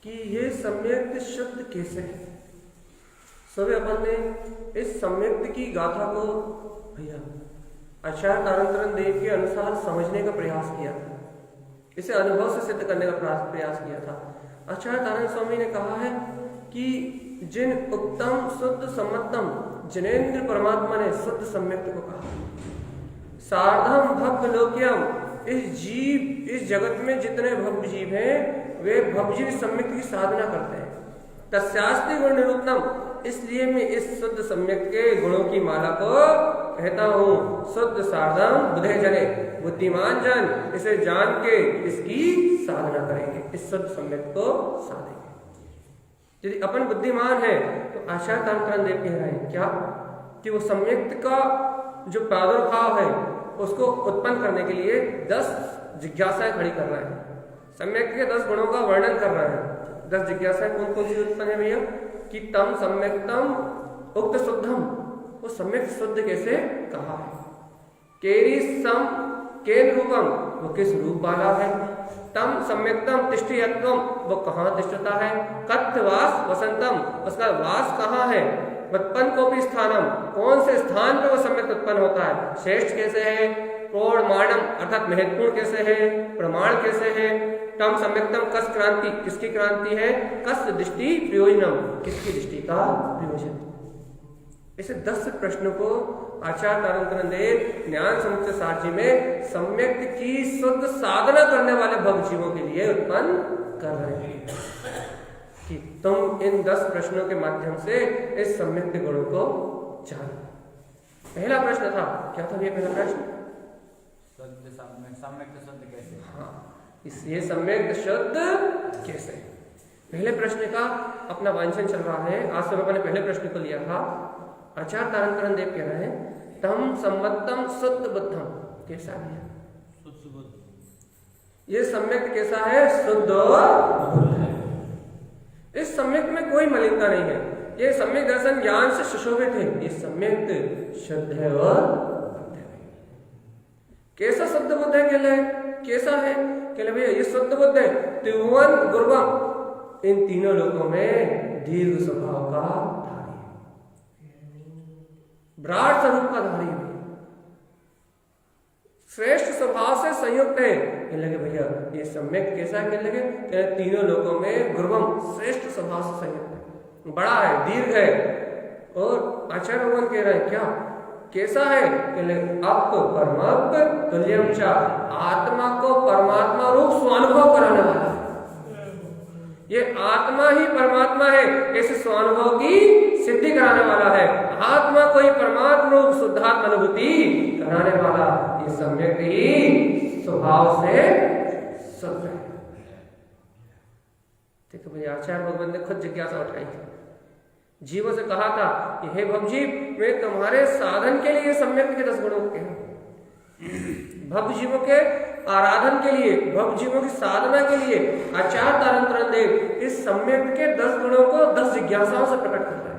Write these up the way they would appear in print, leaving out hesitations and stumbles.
कि ये सम्यक्त शब्द कैसे है। सभी अपन ने इस सम्यक्त की गाथा को भैया आचार्य तारतरन देव के अनुसार समझने का प्रयास किया था, इसे अनुभव से सिद्ध करने का प्रयास किया था। आचार्य तारण स्वामी ने कहा है कि जिन उत्तम शुद्ध सम्मतम जिनेन्द्र परमात्मा ने शुद्ध सम्यक्त को कहा, सार्धम भव्य लोक्यम, इस जगत में जितने भव्य जीव हैं वे भव्य जीव सम्यक्त की साधना करते हैं। तस्यास्ति गुण निरूपणम, इसलिए मैं इस शुद्ध सम्यक्त के गुणों की माला को कहता हूँ। शुद्ध सार्धम बुधे जने, बुद्धिमान जन इसे जान के इसकी साधना करेंगे, इस शुद्ध सम्यक्त को साधेंगे। यदि अपन बुद्धिमान है तो आचार्य तारतरन देव कह रहे हैं क्या कि वो सम्यक्त का जो प्रादुर्भाव है उसको उत्पन्न करने के लिए 10 जिज्ञासाएं खड़ी कर रहे हैं। सम्यक्त के 10 गुणों का वर्णन कर रहे हैं। 10 जिज्ञासाएं कौन कौन सी उत्पन्न है भैया? कि तम सम्यक्तम उक्त शुद्धम, वो सम्यक्त शुद्ध कैसे कहा है। केरी सम केन रूपम, वो किस रूप वाला है। तम सम्यक्तम तिष्ठयत्वम, वो कहाँ तिष्ठता है। कथवास वसंतम, उसका वास कहाँ है। उत्पन्न को भी स्थानम, कौन से स्थान पर वो सम्यक्त उत्पन्न होता है। श्रेष्ठ कैसे है। प्रमाणम अर्थात महत्वपूर्ण कैसे है, प्रमाण कैसे है। तम सम्यक्तम कस क्रांति, किसकी क्रांति है। कस दृष्टि प्रयोजनम, किसकी दृष्टि का प्रयोजन। ऐसे 10 प्रश्नों को आचार्य तारतरन देव ज्ञान समुच्चय सार जी में सम्यक्त की शुद्ध साधना करने वाले भक्त जीवों के लिए उत्पन्न कर रहे हैं कि तुम इन 10 प्रश्नों के माध्यम से इस सम्यक्त गुणों को जानो। पहला प्रश्न था, क्या था ये पहला प्रश्न? सम्यक्त शुद्ध कैसे। हाँ, इसलिए सम्यक्त शुद्ध कैसे। पहले प्रश्न का अपना वांछन चल रहा है। आज से मैंने पहले प्रश्न को लिया था। आचार्य तारतरन देव कह रहे हैं तम सम्मतम शुद्ध बुद्धम, कैसा है शुद्ध बुद्ध, ये सम्यक्त कैसा है। शुद्ध बुद्ध है। इस सम्यक्त में कोई मलिनता नहीं है। ये सम्यक दर्शन ज्ञान से सुशोभित है। ये सम्यक्त शुद्ध है और बुद्ध है। कैसा शुद्ध बुद्ध है कहले, कैसा है कहले भैया ये शुद्ध बुद्ध है। त्रिभुवन गुरुवम, इन तीनों लोगों में दीर्घ स्वभाव का धारी है, विराट स्वरूप का धारी है, श्रेष्ठ स्वभाव से संयुक्त है। कहने लगे भैया ये सम्यक कैसा है। कहने लगे तीनों लोगों में गुरुवम, श्रेष्ठ स्वभाव से संयुक्त है, बड़ा है, दीर्घ है। और आचार्य भगवान कह रहे हैं क्या कैसा है। कहने आप परमात्म तुल्यम चा, आत्मा को परमात्मा रूप स्वानुभव कराने वाला है। ये आत्मा ही परमात्मा है, ऐसे स्वानुभव की सिद्धि कराने वाला है। आत्मा को ही परमात्मा रूप शुद्धात्म अनुभूति कराने वाला ये सम्यक ही स्वभाव से शुद्ध है। देखो भैया आचार्य भगवान ने खुद जिज्ञासा उठाई थी, जीवों से कहा था कि हे भवजीव मैं तुम्हारे साधन के लिए सम्यक्त के 10 गुणों के भव जीवों के आराधन के लिए, भव जीवों की साधना के लिए आचार्य तारतरन देव इस सम्यक के 10 गुणों को 10 जिज्ञासाओं से प्रकट करता है।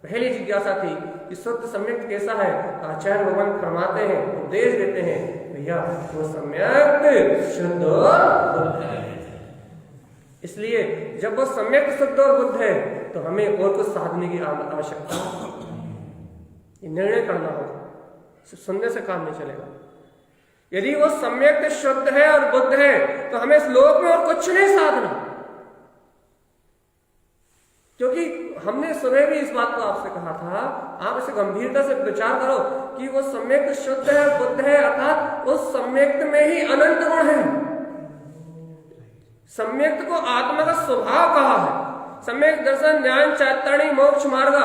पहली जिज्ञासा थी कि शुद्ध सम्यक कैसा है। आचार्य भगवान फरमाते हैं, उपदेश देते हैं, भैया वो सम्यक शुद्ध और बुद्ध है। इसलिए जब वो सम्यक शुद्ध और बुद्ध है तो हमें और कुछ साधने की आवश्यकता है। निर्णय करना होगा, सुनने से काम नहीं चलेगा। यदि वो सम्यक शुद्ध है और बुद्ध है तो हमें इस लोक में और कुछ नहीं साधना, क्योंकि हमने सुबह भी इस बात को आपसे कहा था। आप इसे गंभीरता से विचार करो कि वो सम्यक शुद्ध है, बुद्ध है, अर्थात उस सम्यक में ही अनंत गुण है। सम्यक को आत्मा का स्वभाव कहा है। सम्यक दर्शन, ज्ञान, चारित्राणी, मोक्ष मार्ग,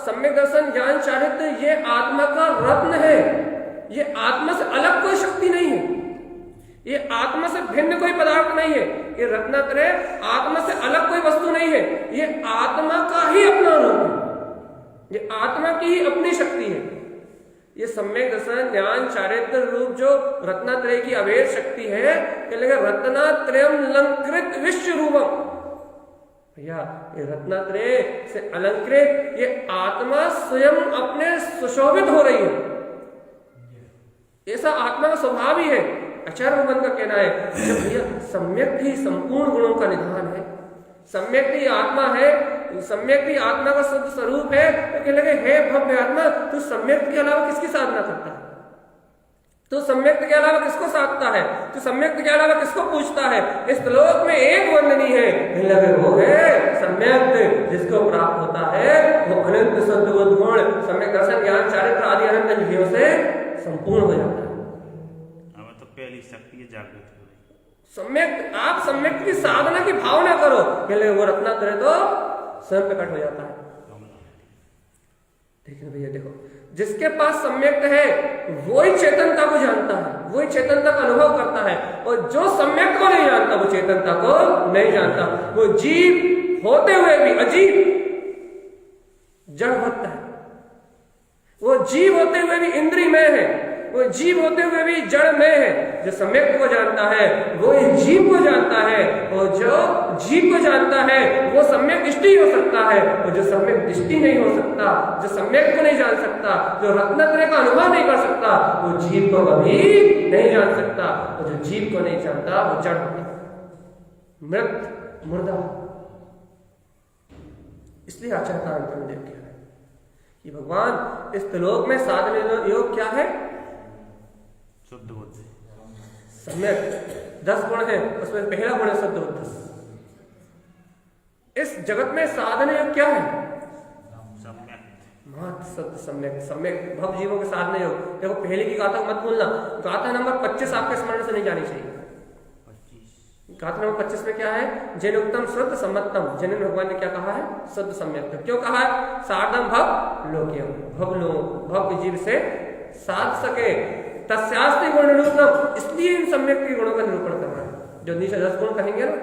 सम्यक दर्शन, ज्ञान, चारित्र ये आत्मा का रत्न है। ये आत्मा से अलग कोई शक्ति नहीं है, ये आत्मा से भिन्न कोई पदार्थ नहीं है। ये रत्नत्रय आत्मा से अलग कोई वस्तु नहीं है, ये आत्मा का ही अपना रूप है, ये आत्मा की ही अपनी शक्ति है। ये सम्यक दर्शन, ज्ञान, चारित्र रूप जो रत्नत्रय की अवेद शक्ति है, रत्नत्रयम अलंकृत विश्व रूपम। भैया ये रत्नत्रय से अलंकृत ये आत्मा स्वयं अपने सुशोभित हो रही है। ऐसा आत्मा का स्वभाव ही है। आचार्य भगवान का कहना है जब भैया सम्यक ही संपूर्ण गुणों का निधान है, सम्यक ही आत्मा है, सम्यक ही आत्मा का शुद्ध स्वरूप है, तो कहने लगे हे भव्य आत्मा, तू सम्यक के अलावा किसकी साधना करता है? तू सम्यक के अलावा किसको साधता है? तू सम्यक के अलावा किसको पूछता है? इस लोक में एक वंदनी है, कहने लगे वो है सम्यक, जिसको प्राप्त होता है वो अनंत शुद्ध बुद्ध गुण, सम्यक दर्शन, ज्ञान, चारित्र आदि अनंत विधियों से संपूर्ण हो जाता है। पहली शक्ति जागृत हो रही। सम्यक, आप सम्यक की साधना की भावना करो, पहले वो रत्नत्रय तो स्वयं प्रकट हो जाता है। देखिए भैया, देखो जिसके पास सम्यक है वो ही चेतनता को जानता है, वो ही चेतनता का अनुभव करता है। और जो सम्यक को नहीं जानता वो चेतनता को नहीं जानता। वो जीव होते हुए भी अजीब जड़ भक्त है, वो जीव होते हुए भी इंद्रियमय है, वो जीव होते हुए भी जड़ में है। जो सम्यक को जानता है वो इस जीव को जानता है, और जो जीव को जानता है वो सम्यक दृष्टि हो सकता है, और जो सम्यक दृष्टि नहीं हो सकता, जो सम्यक को नहीं जान सकता, जो रत्नत्रय का अनुभव नहीं कर सकता, वो जीव को कभी नहीं जान सकता। और जो जीव को नहीं जानता वो जड़ होता है, मृत, मुर्दा। इसलिए आचार्य तारतरन देव कह रहे हैं कि भगवान इस त्रिलोक में साधन योग क्या है? शुद्ध बुद्ध। सम्यक 10 गुण है, उसमें पहला गुण है शुद्ध बुद्ध। इस जगत में साधन योग क्या है? मात्र शुद्ध सम्यक। सम्यक भव जीवों के साधन योग। देखो पहले की गाथा मत भूलना, गाथा नंबर 25 आपके स्मरण से नहीं जानी चाहिए। गाथा नंबर 25 में क्या है? जैन उत्तम शुद्ध सम्मतम। जैन भगवान ने क्या कहा है? शुद्ध सम्यक। क्यों कहा है? सार्धम भव लोक्यम, भव जीव से साध सके तस्यास्ति गुण निरूपणम। इसलिए इन सम्यक के गुणों का निरूपण करना है। जो नीचे 10 गुण कहेंगे ना,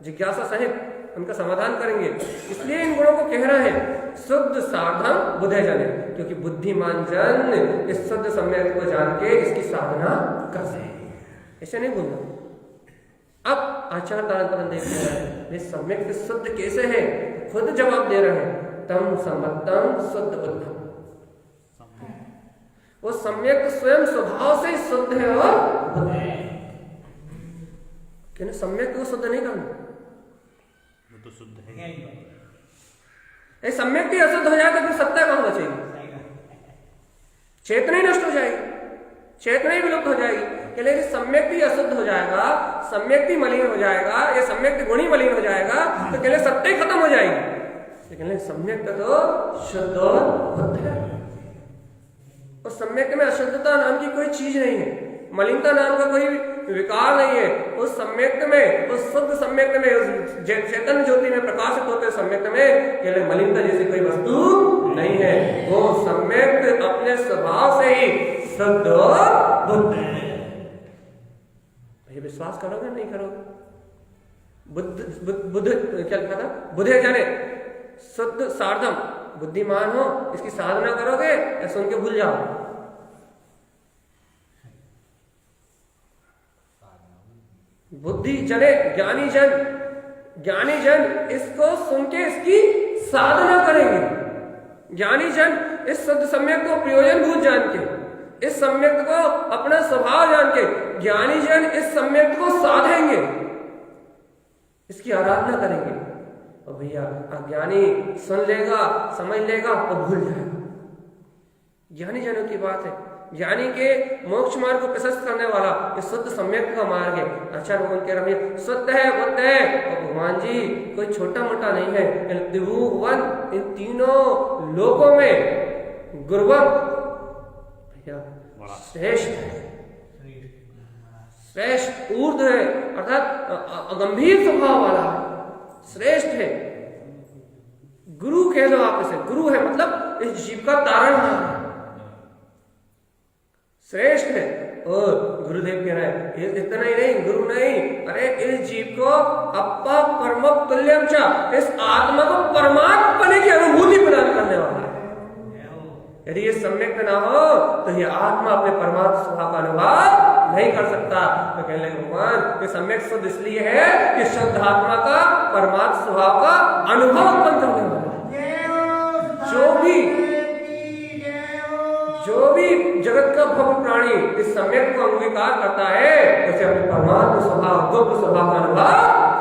जिज्ञासा सहित उनका समाधान करेंगे। इसलिए इन गुणों को कह रहे हैं शुद्ध साधम बुधे जाने, क्योंकि बुद्धिमान जन इस शुद्ध सम्यक को जान के इसकी साधना कर सके। ऐसे नहीं बोलना। अब आचार्य तारतरन देव कह रहे हैं ये सम्यक शुद्ध कैसे है? खुद जवाब दे रहे हैं, तम सम्मतम शुद्ध बुद्धम। वो सम्यक स्वयं स्वभाव से शुद्ध है और बुद्ध है। क्यों सम्यक को शुद्ध नहीं करना? वो तो शुद्ध है। ये सम्यक भी अशुद्ध हो जाएगा तो फिर सत्ता कहां बचेगी? चेतना ही नष्ट हो जाएगी, चेतना ही विलुप्त हो जाएगी। कहले सम्यक भी अशुद्ध हो जाएगा, सम्यक भी मलिन हो जाएगा, ये सम्यक गुण ही मलिन हो जाएगा, तो कहले सत्ता ही खत्म हो जाएगी। लेकिन सम्यक तो शुद्ध और बुद्ध है। उस सम्यक में अशुद्धता नाम की कोई चीज नहीं है, मलिनता नाम का कोई विकार नहीं है। उस सम्यक में, उस शुद्ध सम्यक में, उस चेतन ज्योति में प्रकाशित होते सम्यक में केवल मलिनता जैसी कोई वस्तु नहीं है। वो सम्यक अपने स्वभाव से ही शुद्ध और बुद्ध है। ये विश्वास करोगे नहीं करोगे? बुद्ध क्या लिखा था? बुधे जाने शुद्ध सार्धम, बुद्धिमान हो, इसकी साधना करोगे या सुन के भूल जाओ? बुद्धि जने ज्ञानी जन इसको सुन के इसकी साधना करेंगे। ज्ञानी जन इस शुद्ध सम्यक को प्रयोजन भूत जान के, इस सम्यक को अपना स्वभाव जान के, ज्ञानी जन इस सम्यक को साधेंगे, इसकी आराधना करेंगे। और भैया अज्ञानी सुन लेगा, समझ लेगा और भूल जाएगा। ज्ञानी जनों की बात है। ज्ञानी के मोक्ष मार्ग को प्रशस्त करने वाला ये शुद्ध सम्यक का मार्ग है। अच्छा भगवान कह रहे हैं शुद्ध है, बुद्ध है। और भगवान जी कोई छोटा मोटा नहीं है, त्रिभुवन इन तीनों लोकों में गुरुवन भैया श्रेष्ठ है, श्रेष्ठ ऊर्ध है, अर्थात गंभीर स्वभाव वाला है, श्रेष्ठ है। गुरु कह दो आप इसे, गुरु है मतलब इस जीव का तारणहार है, श्रेष्ठ है। और गुरुदेव कह रहे हैं इतना ही नहीं, गुरु नहीं, अरे इस जीव को अपा परम तुल्यम च, इस आत्मा को परमात्मा बने की अनुभूति प्रदान करने वाला है। यदि ये सम्यक ना हो तो ये आत्मा अपने परमात्मा स्वभाव का अनुभव नहीं कर सकता। तो कहने लगे भगवान ये सम्यक शुद्ध इसलिए है कि शुद्ध आत्मा का परमात्मा स्वभाव का अनुभव उत्पन्न करने वाला है। जो भी जगत का भव्य प्राणी इस सम्यक को अंगीकार करता है उसे अपने परमात्मा स्वभाव, गुप्त स्वभाव का अनुभव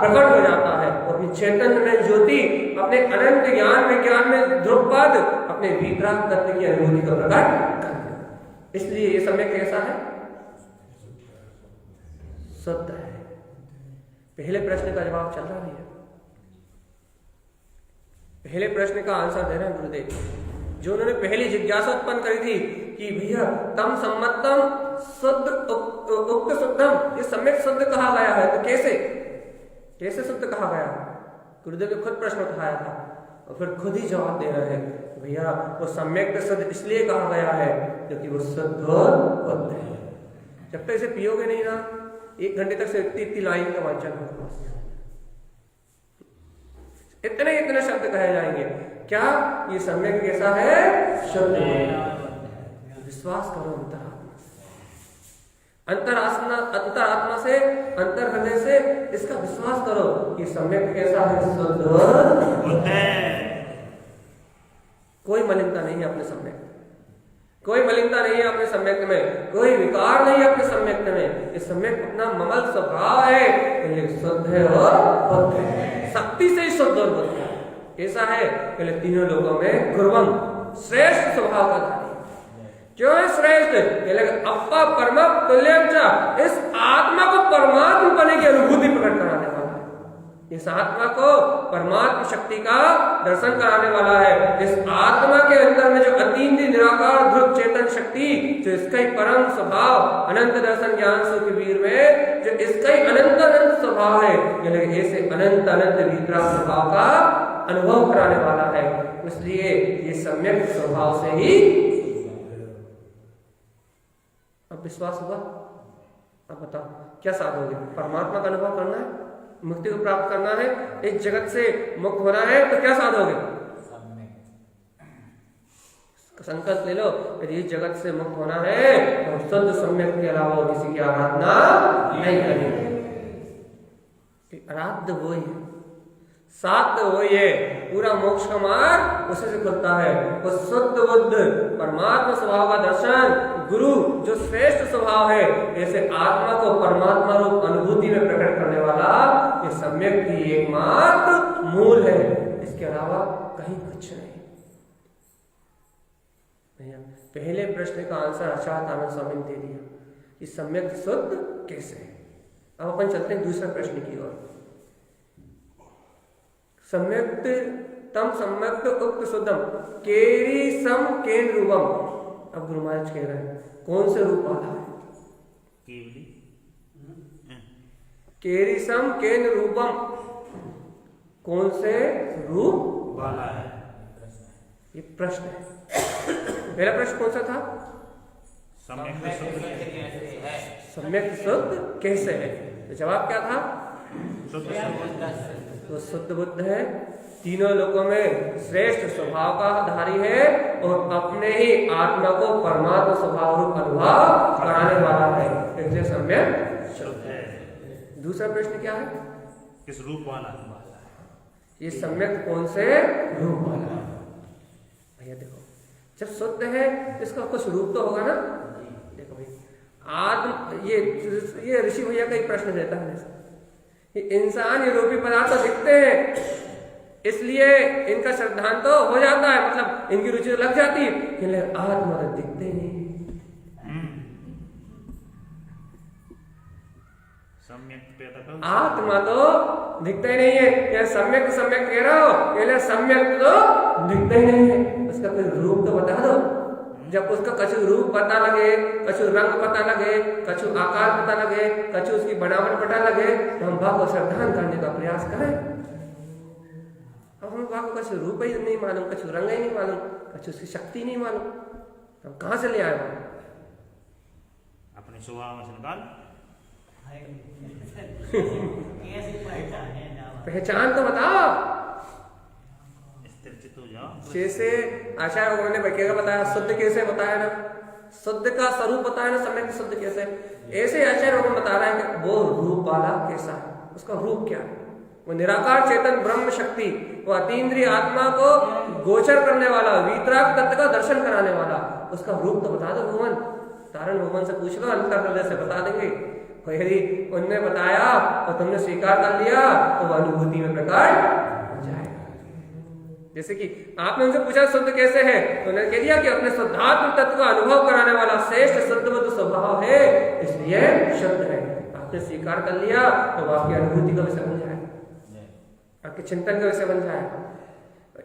प्रकट हो जाता है। और अपनी चैतन्य में ज्योति, अपने अनंत ज्ञान विज्ञान में ध्रुवपद, अपने वितराग तत्व की अनुभूति को प्रकट कर। इसलिए ये सम्यक कैसा है? शुद्ध है। पहले प्रश्न का जवाब चल रहा है, पहले प्रश्न का आंसर दे रहे हैं गुरुदेव। जो उन्होंने पहली जिज्ञासा उत्पन्न करी थी कि भैया तम सम्मतम शुद्ध उक्त शुद्धम, ये सम्यक शुद्ध कहा गया है तो कैसे शुद्ध कहा गया है? गुरुदेव ने खुद प्रश्न उठाया था और फिर खुद ही जवाब दे रहे हैं भैया वो सम्यक शुद्ध इसलिए कहा गया है क्योंकि वो शुद्ध बुद्ध है। जब तक इसे पियोगे नहीं ना 1 घंटे तक से इतनी लाइन का वाचन होगा, इतने शब्द कहे जाएंगे। क्या ये सम्यक कैसा है? शुद्ध। विश्वास करो अंतरात्मा से, अंतर हृदय से इसका विश्वास करो कि सम्यक कैसा है? शुद्ध है। कोई मलिनता नहीं है अपने सम्यक, कोई मलिनता नहीं है अपने सम्यक में, कोई विकार नहीं है अपने सम्यक में। ये सम्यक अपना ममल स्वभाव है, ये शुद्ध है और बुद्ध है, शक्ति से ही शुद्ध और बुद्ध है। ऐसा है पहले तीनों लोगों में गुरुवम, श्रेष्ठ स्वभाव का धारी। क्यों है श्रेष्ठ? अपा परम तुल्यम च, इस आत्मा को परमात्मा बने की अनुभूति प्रकट कराने वाला है। इस आत्मा को परमात्मा शक्ति का दर्शन कराने वाला है। इस आत्मा के अंदर में जो अतीत निराकार ध्रुव चेतन शक्ति, जो इसका ही परम स्वभाव अनंत दर्शन ज्ञान सुख वीर में जो इसका ही अनंत स्वभाव है, ऐसे अनंत वितराग स्वभाव का अनुभव कराने वाला है। इसलिए ये सम्यक स्वभाव से ही। अब विश्वास हुआ? अब बताओ क्या साधोगे? परमात्मा का अनुभव करना है, मुक्ति को प्राप्त करना है, इस जगत से मुक्त होना है, तो क्या साधोगे? संकल्प ले लो, यदि इस जगत से मुक्त होना है तो शुद्ध सम्यक के अलावा किसी की आराधना नहीं करेंगे। आराध्य वो ही है, साध्य वही है, पूरा मोक्ष का मार्ग उसी से खुलता है। वो शुद्ध बुद्ध परमात्मा स्वभाव का दर्शन, गुरु जो श्रेष्ठ स्वभाव है, ऐसे आत्मा को परमात्मा रूप अनुभूति में प्रकट करने वाला ये सम्यक की एकमात्र मूल है। इसके अलावा कहीं कुछ नहीं। पहले प्रश्न का आंसर आचार्य आनंद स्वामी ने दे दिया कि सम्यक शुद्ध कैसे है। अब अपन चलते हैं दूसरे प्रश्न की ओर। सम्यक तम सम्यक उक्त शुद्धम केरी सम केन रूपम। अब गुरु महाराज कह रहे हैं कौन से रूप वाला है? केरी सम केन रूपम, कौन से रूप वाला है? ये प्रश्न है। पहला प्रश्न कौन सा था? सम्यक शुद्ध कैसे है? तो जवाब क्या था? तो शुद्ध बुद्ध है, तीनों लोकों में श्रेष्ठ स्वभाव का धारी है और अपने ही आत्मा को परमात्मा स्वभाव रूप अनुभव कराने वाला है, इसलिए सम्यक शुद्ध है। दूसरा प्रश्न क्या है? किस रूप वाला? ये सम्यक कौन से रूप वाला है? भैया देखो, जब शुद्ध है इसका कुछ रूप तो होगा ना। देखो भाई, आत्म ये ऋषि भैया का एक प्रश्न रहता है, ये इंसान ये रूपी पदार्थ तो दिखते हैं इसलिए इनका श्रद्धांत तो हो जाता है, मतलब इनकी रुचि तो लग जाती है, लेकिन आत्मा तो दिखते नहीं। आत्मा तो दिखता ही नहीं है। या सम्यक सम्यक कह रहा हो, ये सम्यक तो दिखता ही नहीं है, उसका कोई रूप तो बता दो। जब उसका कछु रूप पता लगे, कछु रंग पता लगे, कछु आकार पता लगे, कछु उसकी बनावट पता लगे, तो हम भाव को श्रद्धान करने का प्रयास करें। अब हमें भाव को कछु रूप ही नहीं मालूम, कछु रंग ही नहीं मालूम, कछु उसकी शक्ति नहीं मालूम, हम कहाँ से ले आए? अपने स्वभाव में निकाल। पहचान तो बताओ। जैसे आचार्य उन्होंने बकेगा बताया, शुद्ध कैसे बताया ना, शुद्ध का स्वरूप बताया ना, सम्यक शुद्ध कैसे, ऐसे आचार्य उन्होंने बता रहा है कि वो रूप वाला कैसा है, उसका रूप क्या है। वो निराकार चेतन ब्रह्म शक्ति, वो अतीन्द्रिय आत्मा को गोचर करने वाला, वीतराग तत्व का दर्शन कराने वाला, उसका रूप तो बता दो भगवान। तारण भगवान से पूछ लो, अंतर्हृदय से बता देंगे। यदि उनने बताया और तुमने स्वीकार कर लिया तो वह अनुभूति में प्रकट हो जाएगा। जैसे कि आपने उनसे पूछा शुद्ध कैसे है, तो उन्होंने कह दिया कि अपने शुद्धात्म तत्व का अनुभव कराने वाला श्रेष्ठ शुद्ध बुद्ध स्वभाव है, इसलिए शुद्ध है। आपने स्वीकार कर लिया तो आपकी अनुभूति का विषय बन जाएगा, आपके चिंतन का विषय बन जाएगा।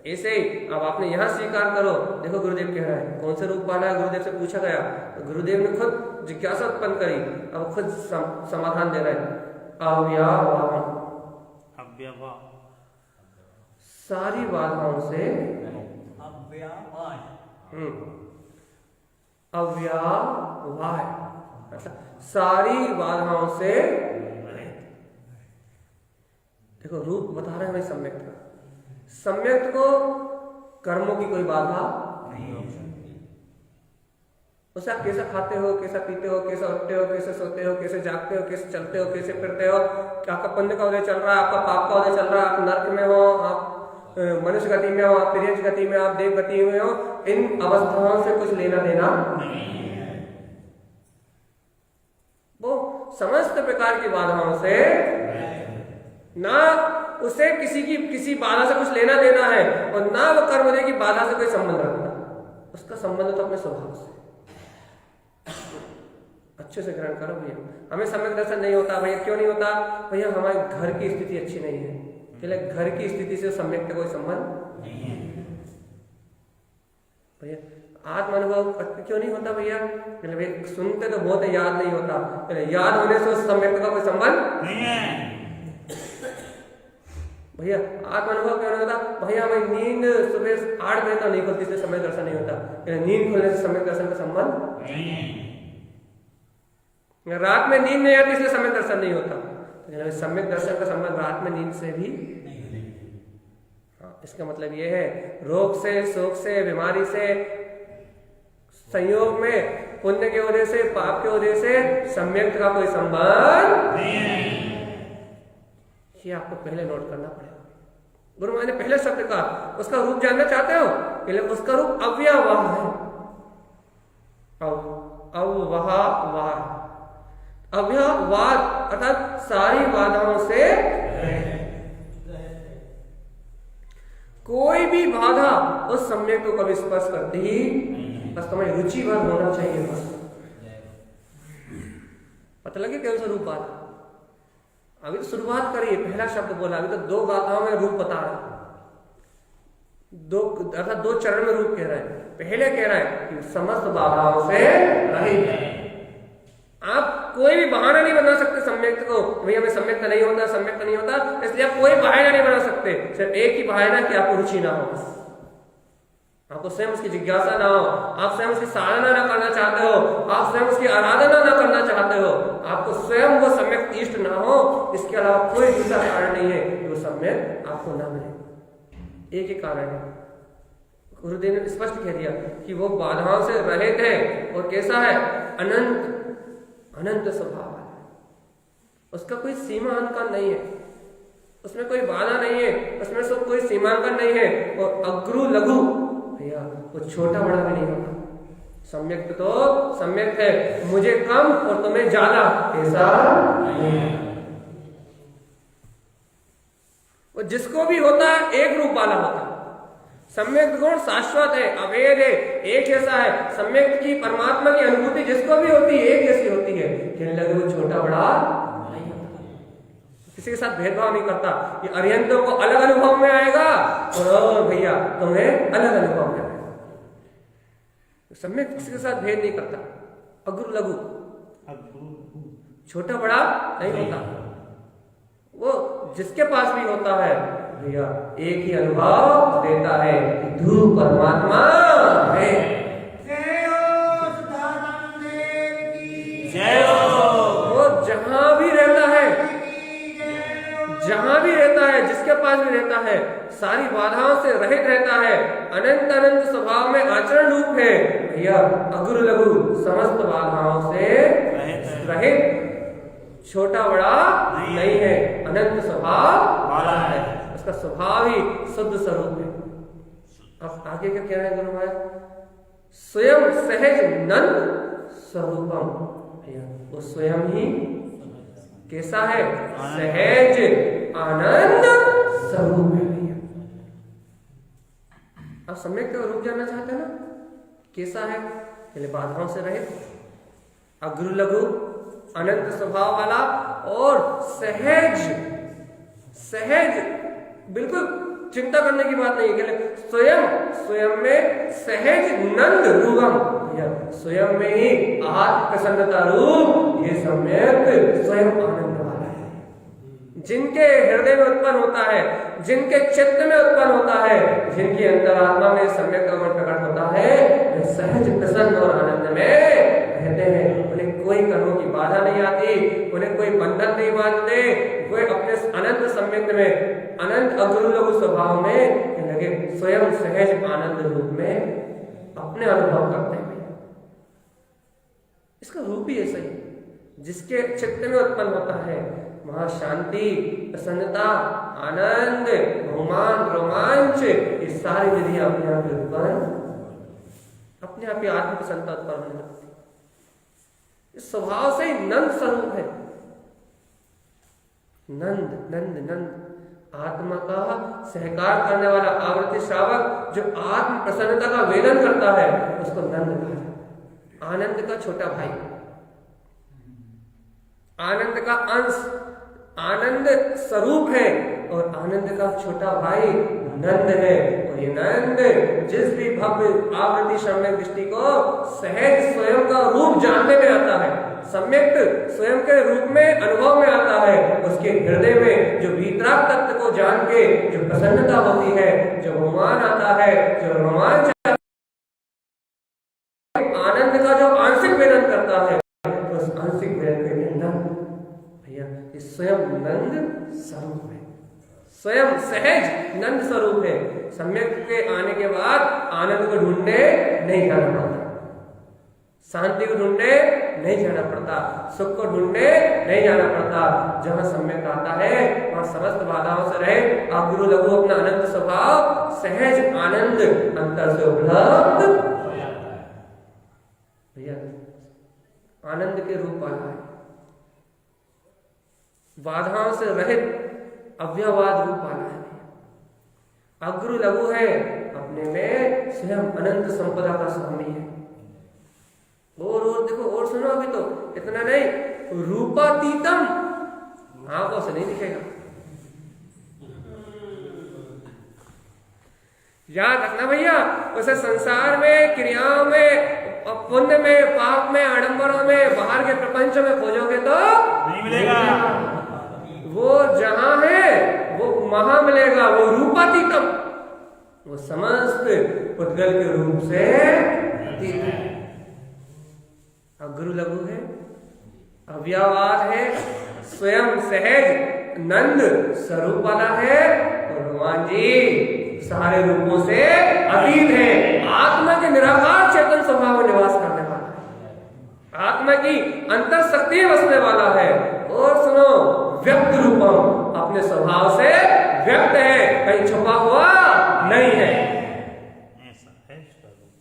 ऐसे ही अब आपने यहाँ स्वीकार करो। देखो गुरुदेव कह रहा है कौन से रूप वाला है, गुरुदेव से पूछा गया तो गुरुदेव ने खुद जिज्ञासा उत्पन्न करी, अब खुद समाधान दे रहे हैं। अव्यवहार, सारी बाधाओं से अव्यवहार, सारी बाधाओं से। देखो रूप बता रहे हैं भाई सम्यक का, सम्यक को कर्मों की कोई बाधा नहीं हो सकती। उसे आप कैसा खाते हो, कैसा पीते हो, कैसा उठते हो, कैसे सोते हो, कैसे जागते हो, कैसे चलते हो, कैसे फिरते हो, आपका पुण्य का उदय चल रहा है, आपका पाप का उदय चल रहा है, आप नर्क में हो, आप मनुष्य गति में हो, आप तिर्यक गति में, आप देव गति में हो, इन अवस्थाओं से कुछ लेना देना नहीं है। वो समस्त प्रकार की बाधाओं से ना उसे किसी बाधा से कुछ लेना देना है और ना वो कर्मोदय की बाधा से कोई संबंध रखना, उसका संबंध तो अपने स्वभाव से। अच्छे से ग्रहण करो भैया। हमें सम्यक दर्शन नहीं होता भैया, क्यों नहीं होता भैया? हमारे घर की स्थिति अच्छी नहीं है, इसलिए घर की स्थिति से सम्यक का कोई संबंध नहीं है भैया। आत्म अनुभव क्यों नहीं होता भैया? सुनते तो बहुत है, याद नहीं होता, याद होने से उस सम्यक का कोई संबंध नहीं है भैया। आत्म अनुभव क्यों नहीं होता भैया? हमें नींद सुबह 8 बजे तक नहीं खुलती, इसलिए समय दर्शन नहीं होता। नींद खुलने से समय दर्शन का संबंध नहीं है। रात में नींद नहीं आती इसलिए समय दर्शन नहीं होता। सम्यक दर्शन का संबंध रात में नींद से भी नहीं। हाँ, इसका मतलब ये है रोग से, शोक से, बीमारी से, संयोग में पुण्य के वजह से, पाप के वजह से सम्यक का कोई संबंध नहीं है। ये आपको पहले नोट करना पड़ेगा। गुरु महाराज ने पहले शब्द कहा, उसका रूप जानना चाहते हो? पहले उसका रूप अव्यवहार है। अव्यवहार, अव्यवहार अर्थात सारी बाधाओं से कोई भी बाधा उस सम्यक को कभी स्पर्श करती ही, बस तुम्हारी रुचि भर होना चाहिए। बस पता लगे कौन सा रूप बाधा। अभी तो शुरुआत करिए, पहला शब्द बोला, अभी तो 2 गाथाओं में रूप बता रहा है, 2 चरण में रूप कह रहा है। पहले कह रहा है कि समस्त बाधाओं से रहित है। आप कोई भी बहाना नहीं बना सकते सम्यक को, भैया हमें सम्यक नहीं होता, सम्यक नहीं होता, इसलिए आप कोई बहाना नहीं बना सकते। सिर्फ एक ही बहाना कि आपको रुचि ना हो, आपको स्वयं उसकी जिज्ञासा ना हो, आप स्वयं उसकी साधना ना करना चाहते हो, आप स्वयं उसकी आराधना ना करना चाहते हो, आपको स्वयं वो सम्यक इष्ट ना हो। इसके अलावा कोई दूसरा कारण नहीं है कि वो सम्यक आपको ना मिले। एक ही कारण है, गुरुदेव ने स्पष्ट कह दिया कि वो बाधाओं से रहित है और कैसा है? अनंत, अनंत स्वभाव है। उसका कोई सीमांकन नहीं है, उसमें कोई बाधा नहीं है, उसमें सब कोई सीमांकन नहीं है। और अग्रु लघु भैया वो छोटा बड़ा भी नहीं होता। सम्यक्त तो सम्यक्त है, मुझे कम और तुम्हें ज्यादा ऐसा नहीं है। वो जिसको भी होता है एक रूप वाला होता है। सम्यक्त गुण शाश्वत है, अभेद है, एक जैसा है। सम्यक्त की परमात्मा की अनुभूति जिसको भी होती है एक जैसी होती है। कहने लगे वो छोटा बड़ा नहीं होता, किसी के साथ भेदभाव नहीं करता। ये अरिहंतों को अलग अनुभव में आएगा और भैया तुम्हें अलग अनुभव में आएगा। सम्यक्त किसी के साथ भेद नहीं करता। अग्रु लघु छोटा बड़ा नहीं होता। वो जिसके पास भी होता है भैया एक ही अनुभव देता है कि ध्रुव परमात्मा है। वो जहां भी रहता है, जहां भी रहता है, जिसके पास भी रहता है, सारी बाधाओं से रहित रहता है, अनंत अनंत स्वभाव में आचरण रूप है भैया। अग्रु लघु समस्त बाधाओं से रहित, छोटा बड़ा नहीं है, अनंत स्वभाव वाला है। उसका स्वभाव ही शुद्ध स्वरूप है। अब आगे क्या कह रहे हैं गुरु महाराज? स्वयं सहज नंद स्वरूपम भैया वो स्वयं ही कैसा है? सहज आनंद स्वरूप है भैया। अब सम्यक का रूप जानना चाहते हैं ना, कैसा है? पहले बाधाओं से रहित, अग्रु लघु, अनंत स्वभाव वाला और सहज। सहज बिल्कुल चिंता करने की बात नहीं है। स्वयं स्वयं में सहज नंद रूपम भैया स्वयं में ही आत्म प्रसन्नता रूप ये सम्यक स्वयं आनंद वाला है। जिनके हृदय में उत्पन्न होता है, जिनके चित्त में उत्पन्न होता है, जिनकी अंतरात्मा में सम्यक का गुण प्रकट होता है, वे सहज प्रसन्न और आनंद में रहते हैं। उन्हें कोई कर्मों की बाधा नहीं आती, उन्हें कोई बंधन नहीं बांधते। वे अपने अनंत सम्यक में, अनंत अग्रु लघु स्वभाव में लगे स्वयं सहज आनंद रूप में अपने अनुभव करते हैं। इसका रूप ही ऐसा ही, जिसके चित्त में उत्पन्न होता है वहां शांति, प्रसन्नता, आनंद, रोमांच, रोमांच ये सारी विधियां अपने आप उत्पन्न, अपने आप ही आत्म प्रसन्नता उत्पन्न होने लगती है। इस स्वभाव से ही नंद स्वरूप है। नंद नंद नंद आत्मा का सहकार करने वाला आवृत्ति श्रावक जो आत्म प्रसन्नता का वेदन करता है उसको नंद कहा जाता है। आनंद का छोटा भाई, आनंद का अंश, आनंद स्वरूप है और आनंद का छोटा भाई नंद है। और ये नंद जिस भी भव्य आवृत्ति सम्यक दृष्टि को सहज स्वयं का रूप जानने में आता है, सम्यक स्वयं के रूप में अनुभव में आता है, उसके हृदय में जो वीतराग तत्व को जान के जो प्रसन्नता होती है, जो रोमान आता है, जो रोमांच, आनंद का जो आंशिक वेदन करता है, उस आंशिक वेदन के नंद भैया ये स्वयं नंद स्वरूप है, स्वयं सहज नंद स्वरूप है। सम्यक के आने के बाद आनंद को ढूंढने नहीं जाना पड़ता, शांति को ढूंढने नहीं जाना पड़ता, सुख को ढूंढने नहीं जाना पड़ता। जहां सम्यक आता है वहां समस्त बाधाओं से रहे अग्रु लघु अपना अनंत स्वभाव सहज आनंद अंतर से उपलब्ध हो जाता है भैया। आनंद के रूप वाला है, बाधाओं से रहित अव्ययवाद रूप वाला है। अग्रु लघु है, अपने में स्वयं अनंत संपदा का स्वामी है। और देखो और सुनो, अभी तो इतना नहीं, रूपातीतम आंखों से नहीं दिखेगा। याद रखना भैया, उसे संसार में, क्रियाओं में, पुण्य में, पाप में, आडंबरों में, बाहर के प्रपंच में खोजोगे तो नहीं मिलेगा। वो जहां है वो वहां मिलेगा। वो रूपातीतम, वो समस्त पुद्गल के रूप से अतीत है। अग्रु लघु है, अव्ययवाद है, स्वयं सहज नंद स्वरूप वाला है और भगवान जी सारे रूपों से अतीत है। आत्मा के निराकार चेतन स्वभाव में निवास करने वाला है, आत्मा की अंतर शक्ति बसने वाला है। और सुनो, व्यक्त रूपम, अपने स्वभाव से व्यक्त है, कहीं छुपा हुआ नहीं है, ऐसा है उसका रूप।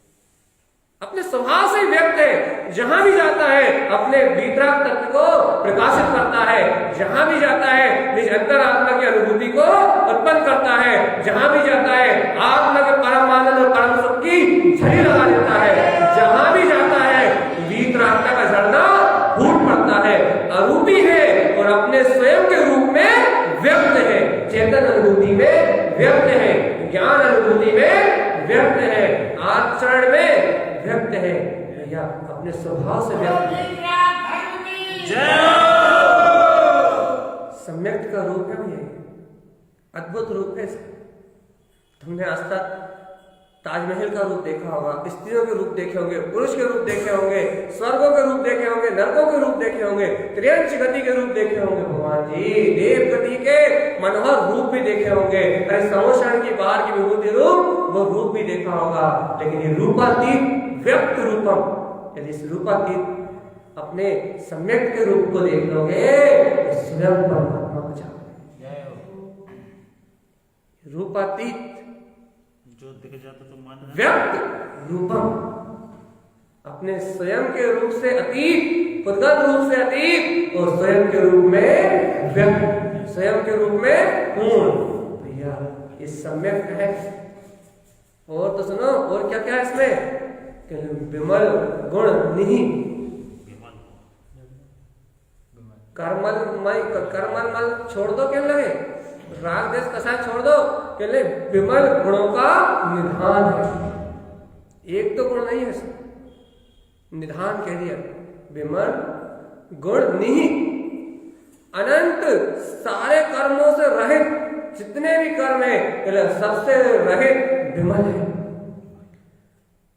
अपने स्वभाव से व्यक्त है। जहां भी जाता है अपने भीतराग तत्व को प्रकाशित करता है, जहां भी जाता है निज अंतरात्मा की अनुभूति को उत्पन्न करता है, जहां भी जाता है आत्मा के परम आनंद और परम सुख की झड़ी लगा देता है, जहां भी जाता है भीतरात्मा का झरना फूट पड़ता है, अरूपी है और अपने स्वयं के रूप में व्यक्त है, चेतन अनुभूति में व्यक्त है, ज्ञान अनुभूति में व्यक्त है, आचरण में व्यक्त है, या अपने स्वभाव से व्यक्त है। सम्यक्त का रूप है ये, अद्भुत रूप है इसका। तुमने आज तक ताजमहल का रूप देखा होगा, स्त्रियों के रूप देखे होंगे, पुरुष के रूप देखे होंगे, स्वर्गों के रूप देखे होंगे, नरकों के रूप देखे होंगे, त्रियंश गति के रूप देखे होंगे, भगवान जी देव गति के मनोहर रूप भी देखे होंगे, अरे समोषण की बाहर की विभूति रूप वो रूप भी देखा होगा, लेकिन ये रूपातीत व्यक्त रूपम, यदि इस रूपातीत अपने सम्यक के रूप को देख लोगे तो स्वयं परमात्मा हो जाओगे। रूपातीत जो दिख जाता तो मान व्यक्त रूपम, अपने स्वयं के रूप से अतीत, खुदगत रूप से अतीत और स्वयं के रूप में व्यक्त, स्वयं के रूप में पूर्ण। भैया ये सम्यक है। और तो सुनो, और क्या क्या है इसमें, विमल गुण निहि, कर्मल मल छोड़ दो, क्या लगे राग देश कसा छोड़ दो, कहले विमल गुणों का निधान है। एक तो गुण नहीं है, निधान कह दिया, विमल गुण निहि, अनंत सारे कर्मों से रहित, जितने भी कर्म है कहले सबसे रहित विमल है,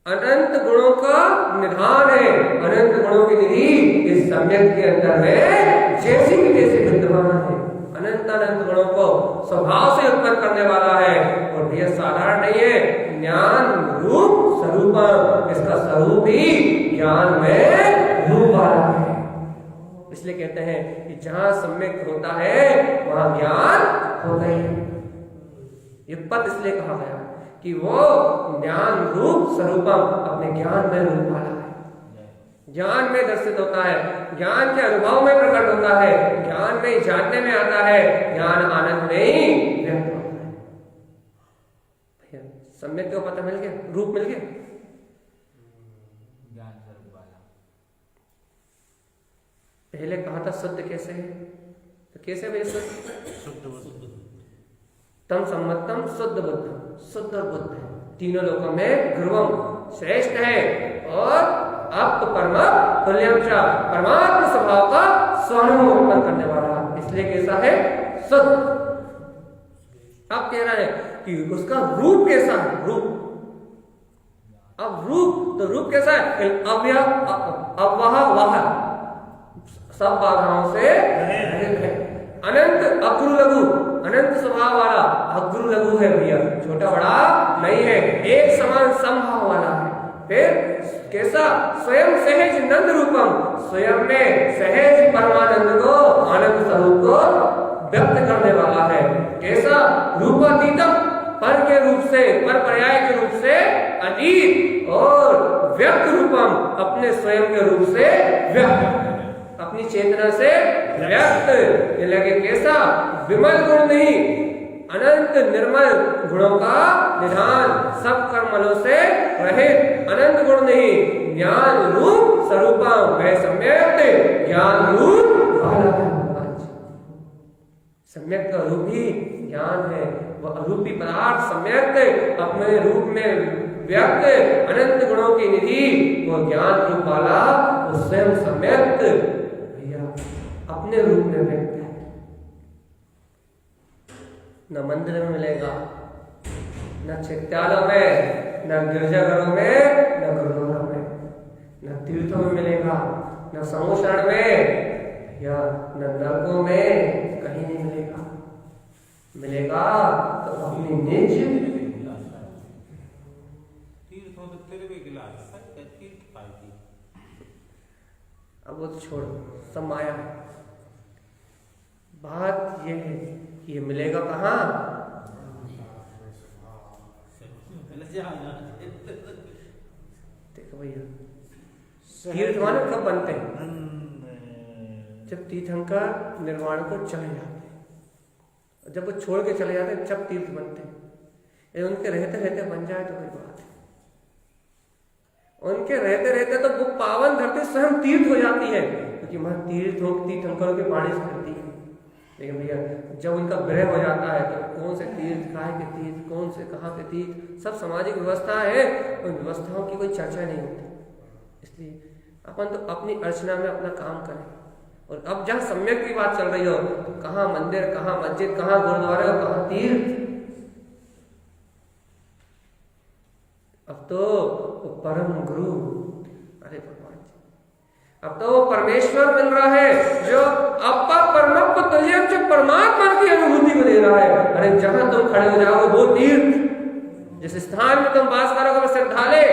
अनंत गुणों का निधान है, अनंत गुणों की निधि इस सम्यक के अंदर में जैसी की जैसे विद्यमान है, अनंत अनंत गुणों को स्वभाव से उत्पन्न करने वाला है। और यह साधारण नहीं है, ज्ञान रूप स्वरूप, इसका स्वरूप ही ज्ञान में रूप वाला है। इसलिए कहते हैं कि जहां सम्यक होता है वहां ज्ञान होता ही है। ये पद इसलिए कहा गया कि वो ज्ञान रूप स्वरूपम, अपने ज्ञान में रूप वाला है, ज्ञान में दर्शित होता है, ज्ञान के अनुभव में प्रकट होता है, ज्ञान में जानने में आता है, ज्ञान आनंद में ही व्यक्त होता है। सम्यक को पता मिल गया, रूप मिल गया, ज्ञान स्वरूप वाला। पहले कहा था शुद्ध कैसे है, तो कैसे भाई शुद्ध तम सम्मतम शुद्ध बुद्धम, शुद्ध और बुद्ध है, तीनों लोगों में ध्रुवम श्रेष्ठ है, और अब परम तुल्यम च, परमात्मा स्वभाव का स्वानुभव उत्पन्न करने वाला, इसलिए कैसा है शुद्ध। अब कह रहा है कि उसका रूप कैसा है, रूप, अब रूप तो रूप कैसा है, अव्यय अव्वह सब बाधाओं से रहित है, अनंत अग्रु लघु, अनंत स्वभाव वाला, अग्रु लघु है भैया, छोटा बड़ा नहीं है, एक समान समभाव वाला है। फिर कैसा, स्वयं सहज नंद रूपम, स्वयं में सहज परमानंद को, आनंद स्वरूप को व्यक्त करने वाला है। कैसा, रूपातीतम, पर के रूप से, पर पर्याय के रूप से अतीत, और व्यक्त रूपम, अपने स्वयं के रूप से व्यक्त, अपनी चेतना से व्यक्त। ये लगे कैसा, विमल गुण नहीं, अनंत निर्मल गुणों का निधान, सब कर्मलों से रहित, अनंत गुण नहीं, ज्ञान रूप स्वरूपम, वह सम्यक ज्ञान रूप वाला है। सम्यक का रूप ही ज्ञान है, वह अरूपी पदार्थ सम्यक अपने रूप में व्यक्त, अनंत गुणों की निधि, वो ज्ञान रूप वाला, वो स्वयं सम्यक भैया अपने रूप में व्यक्त है। न मंदिर में मिलेगा, न चित्तालयों में, न गिरजाघरों में, न गुरुद्वारों में, न तीर्थों में मिलेगा, न समोषण में, या न नरकों में, कहीं नहीं मिलेगा। मिलेगा तो अपनी निज, तीर्थों तो तेरे भी गिलास तीर्थ पाई। अब वो छोड़ो, सब माया है। बात ये है कि ये मिलेगा कहाँ? देखो भैया, तीर्थ माने कब बनते हैं? जब तीर्थंकर निर्वाण को चले जाते हैं, जब वो छोड़ के चले जाते हैं जब तीर्थ बनते हैं। ये उनके रहते रहते बन जाए तो कोई बात है, उनके रहते रहते तो वो पावन धरती स्वयं तीर्थ हो जाती है, क्योंकि वहां तीर्थंकरों के पानी से करती है। लेकिन भैया जब उनका विरह हो जाता है तो कौन से तीर्थ, काय के तीर्थ, कौन से कहाँ के तीर्थ, सब सामाजिक व्यवस्था है, उन व्यवस्थाओं की कोई चर्चा नहीं होती। इसलिए अपन तो अपनी अर्चना में अपना काम करें। और अब जहाँ सम्यक की बात चल रही हो तो कहाँ मंदिर, कहाँ मस्जिद, कहाँ गुरुद्वारे और कहाँ तीर्थ। अब तो वो परम गुरु, अरे भगवान जी, अब तो वो परमेश्वर मिल रहा है जो अपा परमप तुल्यम जो परमात्मा की अनुभूति को दे रहा है। अरे जहां तुम खड़े हो जाओगे वो तीर्थ, जिस स्थान में तुम वास करोगे वो श्रद्धालय,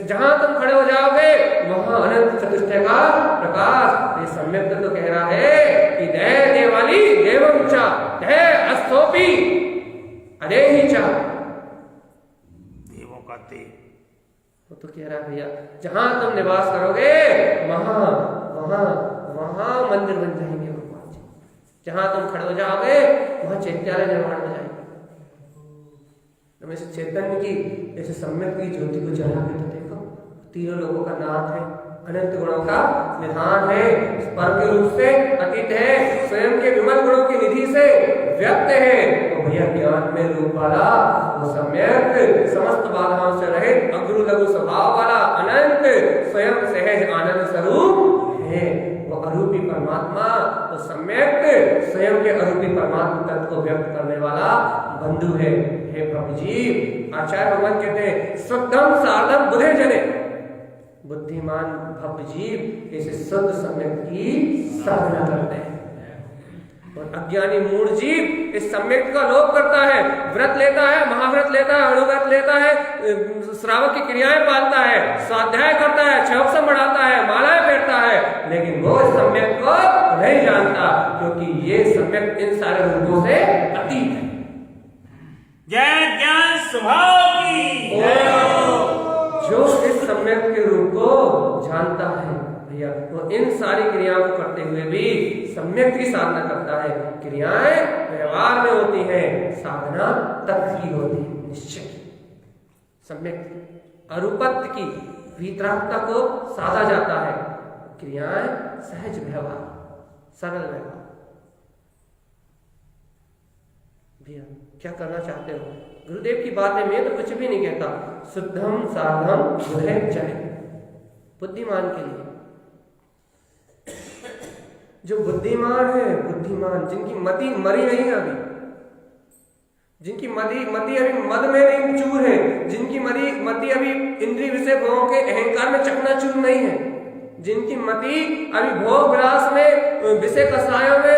जहां तुम खड़े हो जाओगे वहां अनंत चतुष्टय का प्रकाश। ये सम्यक तो कह रहा है कि दय देवाली देवम चा दय अस्तोपी अदेहि चा, देवों का देव। वो तो कह रहा है भैया जहां तुम निवास करोगे वहां वहां वहां मंदिर बन जाएंगे भगवान जी। जहां तुम खड़े हो जाओगे वहां चैत्यालय निर्माण हो जाएंगे। तुम ऐसे चैतन्य की, ऐसे सम्यक की ज्योति को जलाओगे तो देखो तीनों लोगों का नाथ है, अनंत गुणों का निधान है, पर के रूप से अतीत है, स्वयं के विमल गुणों की निधि से व्यक्त है। तो भैया ज्ञान में रूप वाला वो सम्यक, समस्त बाधाओं से रहित, अग्रु लघु स्वभाव वाला, अनंत स्वयं सहज आनंद स्वरूप है। वो अरूपी परमात्मा, वो सम्यक स्वयं के अरूपी परमात्मा तत्व को व्यक्त करने वाला बंधु है। हे प्रभु जी, आचार्य भगवान कहते हैं शुद्धम साधम बुधे जने, बुद्धिमान भक्त जीव ऐसे शुद्ध सम्यक की साधना करते हैं। और अज्ञानी मूढ़ जीव इस सम्यक का लोप करता है, व्रत लेता है, महाव्रत लेता है, अणुव्रत लेता है, श्रावक की क्रियाएं पालता है, स्वाध्याय करता है, क्षयोपम बढ़ाता है, मालाएं फेरता है, लेकिन वो इस सम्यक को नहीं जानता, क्योंकि ये सम्यक इन सारे रूपों से अतीत है। जय ज्ञान स्वभाव की। जो इस सम्यक के रूप को जानता है भैया वो इन सारी क्रियाओं को करते हुए भी सम्यक की साधना करता है। क्रियाएं व्यवहार में होती हैं, साधना तत्व की होती है, निश्चय सम्यक अरूपत्व की वितरागता को साधा जाता है, क्रियाएं सहज व्यवहार, सरल व्यवहार। भैया क्या करना चाहते हो? गुरुदेव की बात है, मैं तो कुछ भी नहीं कहता। शुद्धम साधम बुधे जने, बुद्धिमान के लिए, जो बुद्धिमान है, बुद्धिमान जिनकी मति मरी नहीं अभी, जिनकी मति अभी मद में नहीं चूर है, जिनकी मति अभी इंद्रिय विषय भोगों के अहंकार में चकनाचूर नहीं है, जिनकी मति अभी भोग विलास में, विषय कसायों में,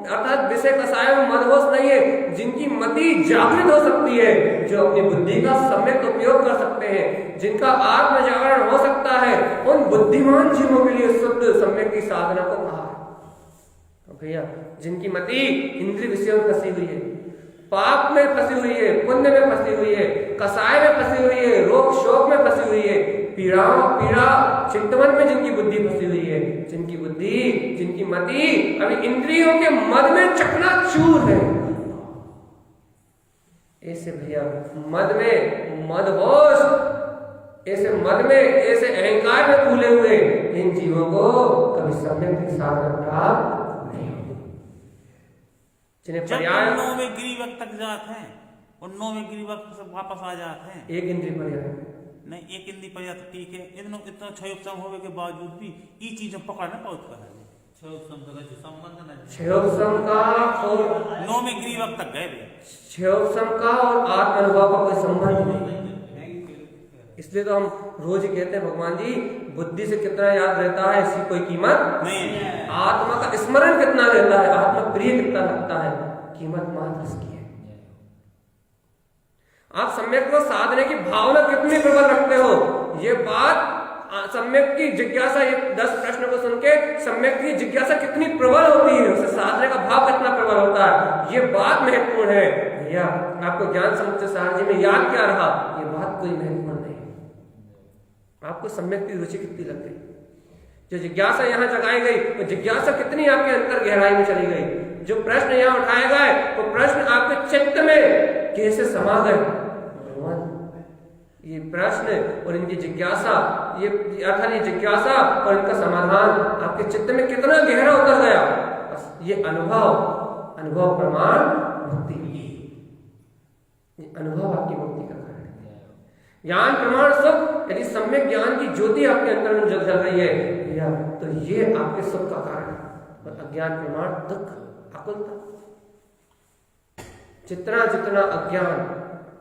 अर्थात विषय कसायों में मदहोश नहीं है, जिनकी मति जागृत हो सकती है, जो अपनी बुद्धि का सम्यक उपयोग कर सकते हैं, जिनका आत्म जागरण हो सकता है, उन बुद्धिमान जीवों के लिए शुद्ध सम्यक की साधना को कहा है। भैया जिनकी मति इंद्रिय विषयों में फंसी हुई है, पाप में फंसी हुई है, पुण्य में फंसी हुई है, कसाय में फंसी हुई है, रोग शोक में फंसी हुई है, पीड़ा चिंतवन में जिनकी बुद्धि फंसी हुई है, जिनकी बुद्धि, जिनकी मति अभी इंद्रियों के मद में चकनाचूर है, ऐसे भैया मद में मदहोश, ऐसे मद में, ऐसे अहंकार में फूले हुए इन जीवों को कभी सम्यक की साधना प्राप्त नहीं होगी। जिन्हें पर्याय नौवें गिरिवक तक जाते हैं, उन नौवें गिरिवक से वापस आ जाते हैं। एक इंद्रिय पर्याय नहीं, एक इंद्रिय पर्याय तो ठीक है, इतना क्षयोपम होने के बावजूद भी ये चीजें पकड़ न पाओ कर क्षयोपम का और नौवें गिरिवक तक गए, क्षयोपम का और आत्म अनुभव का कोई संबंध नहीं। इसलिए तो हम रोज कहते हैं भगवान जी बुद्धि से कितना याद रहता है इसकी कोई कीमत नहीं, आत्मा का स्मरण कितना रहता है, आत्मा प्रिय कितना लगता है, कीमत मात्र इसकी है। आप सम्यक को साधने की भावना कितनी प्रबल रखते हो, ये बात सम्यक की जिज्ञासा, ये 10 प्रश्न को सुन के सम्यक की जिज्ञासा कितनी प्रबल होती है, उसे साधने का भाव कितना प्रबल होता है, ये बात महत्वपूर्ण है भैया। आपको ज्ञान समुच्चय सार जी में याद क्या रहा, ये बात कोई महत्वपूर्ण नहीं है। आपको सम्यक की रुचि कितनी लग गई, जो जिज्ञासा यहाँ जगाई गई, वो जिज्ञासा कितनी आपके अंतर गहराई में चली गई, जो प्रश्न यहाँ उठाए गए वो प्रश्न आपके चित्त में कैसे समा गए। ये प्रश्न और इनकी जिज्ञासा, ये अर्थात ये जिज्ञासा और इनका समाधान आपके चित्त में कितना गहरा उतर गया, बस ये अनुभव प्रमाण मुक्ति, ये अनुभव आपकी मुक्ति का कारण है। ज्ञान प्रमाण सुख, यदि सम्यक ज्ञान की ज्योति आपके अंतर में जल रही है भैया, तो ये आपके सुख का कारण है, और अज्ञान प्रमाण दुख आकुलता। जितना जितना अज्ञान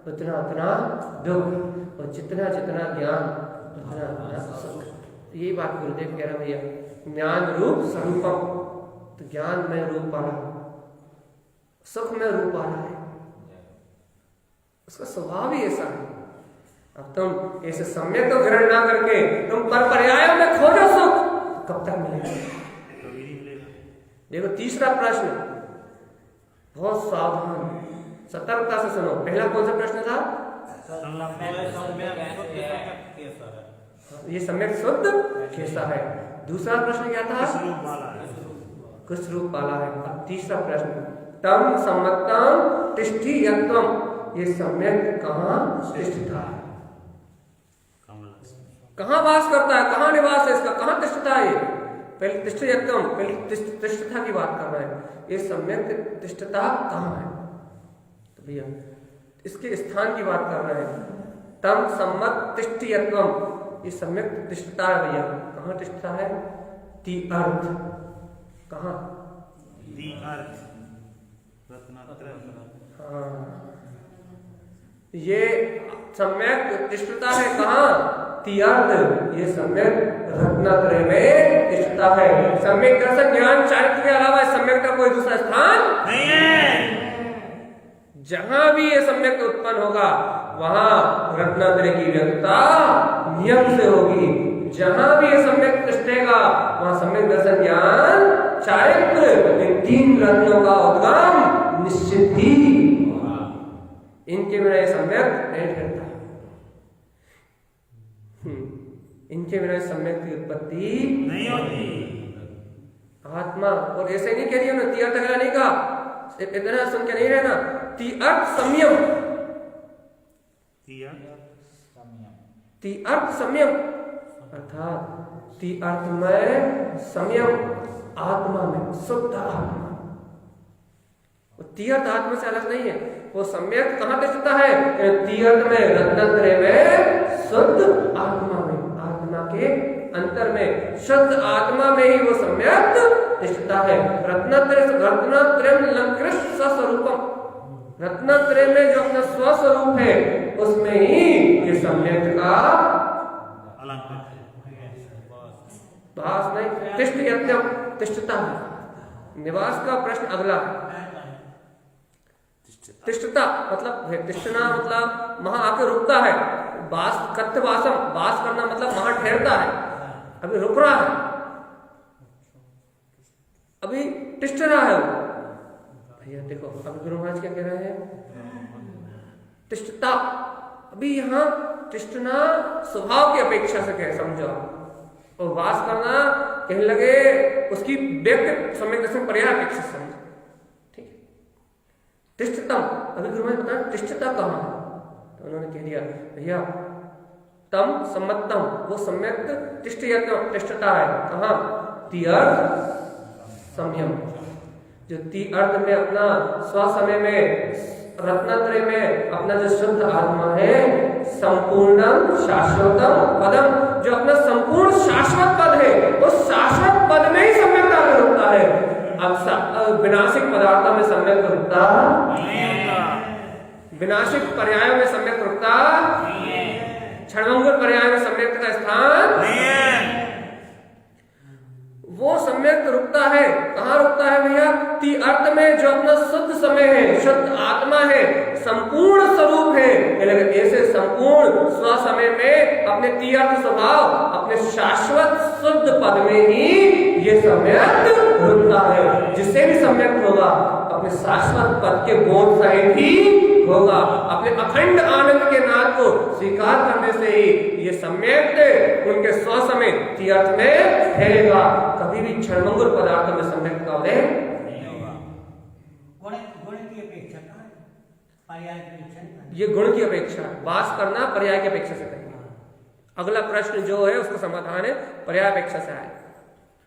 उतना उतना दुख, और जितना जितना ज्ञान उतना उतना सुख। यही बात गुरुदेव कह रहा भैया, ज्ञान रूप स्वरूपम, तो ज्ञान में रूप वाला, सुख में रूप वाला है, उसका स्वभाव ही ऐसा है। अब तुम ऐसे सम्यक तो ग्रहण ना करके तुम पर पर्यायों में खोजो सुख, कब तक मिलेगा। देखो तीसरा प्रश्न, बहुत सावधान सतर्कता से सुनो। पहला कौन सा प्रश्न था, ये सम्यक शुद्ध कैसा है। दूसरा प्रश्न क्या था, कुछ रूप वाला है। अब तीसरा प्रश्न, तम सम्मतम तिष्ठि यत्वम, ये सम्यक कहाँ तिष्ठता है, कहाँ वास करता है, कहाँ निवास है इसका, कहाँ तिष्ठता है। पहले तिष्ठ यत्वम, पहले तिष्ठता की बात कर रहे हैं, ये सम्यक तिष्ठता कहाँ है, तो भैया इसके स्थान की बात कर रहे हैं। तम सम्मत तिष्ठि यत्वम, ये सम्यक तिष्ठता है भैया, कहाँ तिष्ठता है, ती अर्थ, कहाँ, ती अर्थ, हाँ ये सम्यक तिष्ठता है कहाँ, तीर्थ, ये सम्यक रत्नत्रय में तिष्ठता है। सम्यक दर्शन ज्ञान चारित्र के अलावा सम्यक का कोई दूसरा स्थान नहीं है। जहां भी ये सम्यक उत्पन्न होगा वहां रत्नत्रय की व्यक्तता नियम से होगी। जहां भी ये सम्यक तिष्ठेगा वहां सम्यक दर्शन ज्ञान चारित्र, इन 3 रत्नों का उद्गम निश्चित ही, इनके बिना ये सम्यक नहीं ठहरता। इनके बिना सम्यक की उत्पत्ति नहीं होती। आत्मा, और ऐसे नहीं कह दिया ना, तीर्थ का नहीं कहा, इतना सुन के नहीं रहना, तीर्थ संयम, तीर्थ संयम, अर्थात तीर्थ में संयम, आत्मा में शुद्ध आत्मा। तीर्थ आत्मा से अलग नहीं है, वो सम्यक कहाँ तिष्ठता है, तीर्थ में, रत्नत्रय में, शुद्ध आत्मा में, आत्मा के अंतर में, शुद्ध आत्मा में ही वो सम्यक तिष्ठता है। रत्नत्रय स्वस्वरूपम, रत्नत्रय में जो अपना स्वस्वरूप है उसमें ही ये सम्यक का भास नहीं। तिष्ठ यज्ञम, तिष्ठता है। निवास का प्रश्न अगला है। तिष्ठता मतलब है, तिष्ठना मतलब वहां आके रुकता है, वास कत्वासम, वास करना मतलब वहां ठहरता है, अभी रुक रहा है, अभी तिष्ठ रहा है वो। भैया देखो अभी गुरु महाराज क्या कह रहे हैं, तिष्ठता, अभी यहाँ तिष्ठना स्वभाव की अपेक्षा से कह समझो आप, और वास करना कहने लगे उसकी व्यक्ति सम्यक दर्शन पर्याय अपेक्षा समझो। ठीक है, तिष्ठतम, अभी गुरु महाराज बताया तिष्ठता कहाँ है, तो उन्होंने कह दिया भैया तम सम्मतम, वो सम्यक तिष्ठता है कहाँ, तीर्थ संयम, जो तीर्थ में अपना स्वसमय में, रत्नत्रय में अपना जो शुद्ध आत्मा है, संपूर्णम शाश्वतम पदम, जो अपना संपूर्ण शाश्वत पद है, उस शाश्वत पद में ही सम्यकता में रुकता है। अब विनाशिक पदार्थों में सम्यक रुकता नहीं, विनाशिक पर्यायों में सम्यक रुकता, क्षणभंगुर पर्याय में सम्यक का स्थान नहीं है। वो सम्यक रुकता है, कहाँ रुकता है भैया, तीर्थ में, जो अपना शुद्ध समय है, शुद्ध आत्मा है, संपूर्ण स्वरूप है। ऐसे संपूर्ण संपूर्ण स्वसमय में अपने तीर्थ स्वभाव, अपने शाश्वत शुद्ध पद में ही ये सम्यक्त रुकता है। जिससे भी सम्यक्त होगा अपने शाश्वत पद के बोध सहित ही होगा। अपने अखंड आनंद के नाद को स्वीकार करने से ही ये सम्यक्त उनके स्वसमय तीर्थ में ठहरेगा। कभी भी क्षणभंगुर पदार्थों में सम्यक्त का उदय नहीं होगा। गुण की अपेक्षा कहाँ है? पर्याय की अपेक्षा नहीं। ये गुण की अपेक्षा, वास करना पर्याय की अपेक्षा से करेंगे। अगला प्रश्न जो है उसका समाधान है पर्याय अपेक्षा से आए,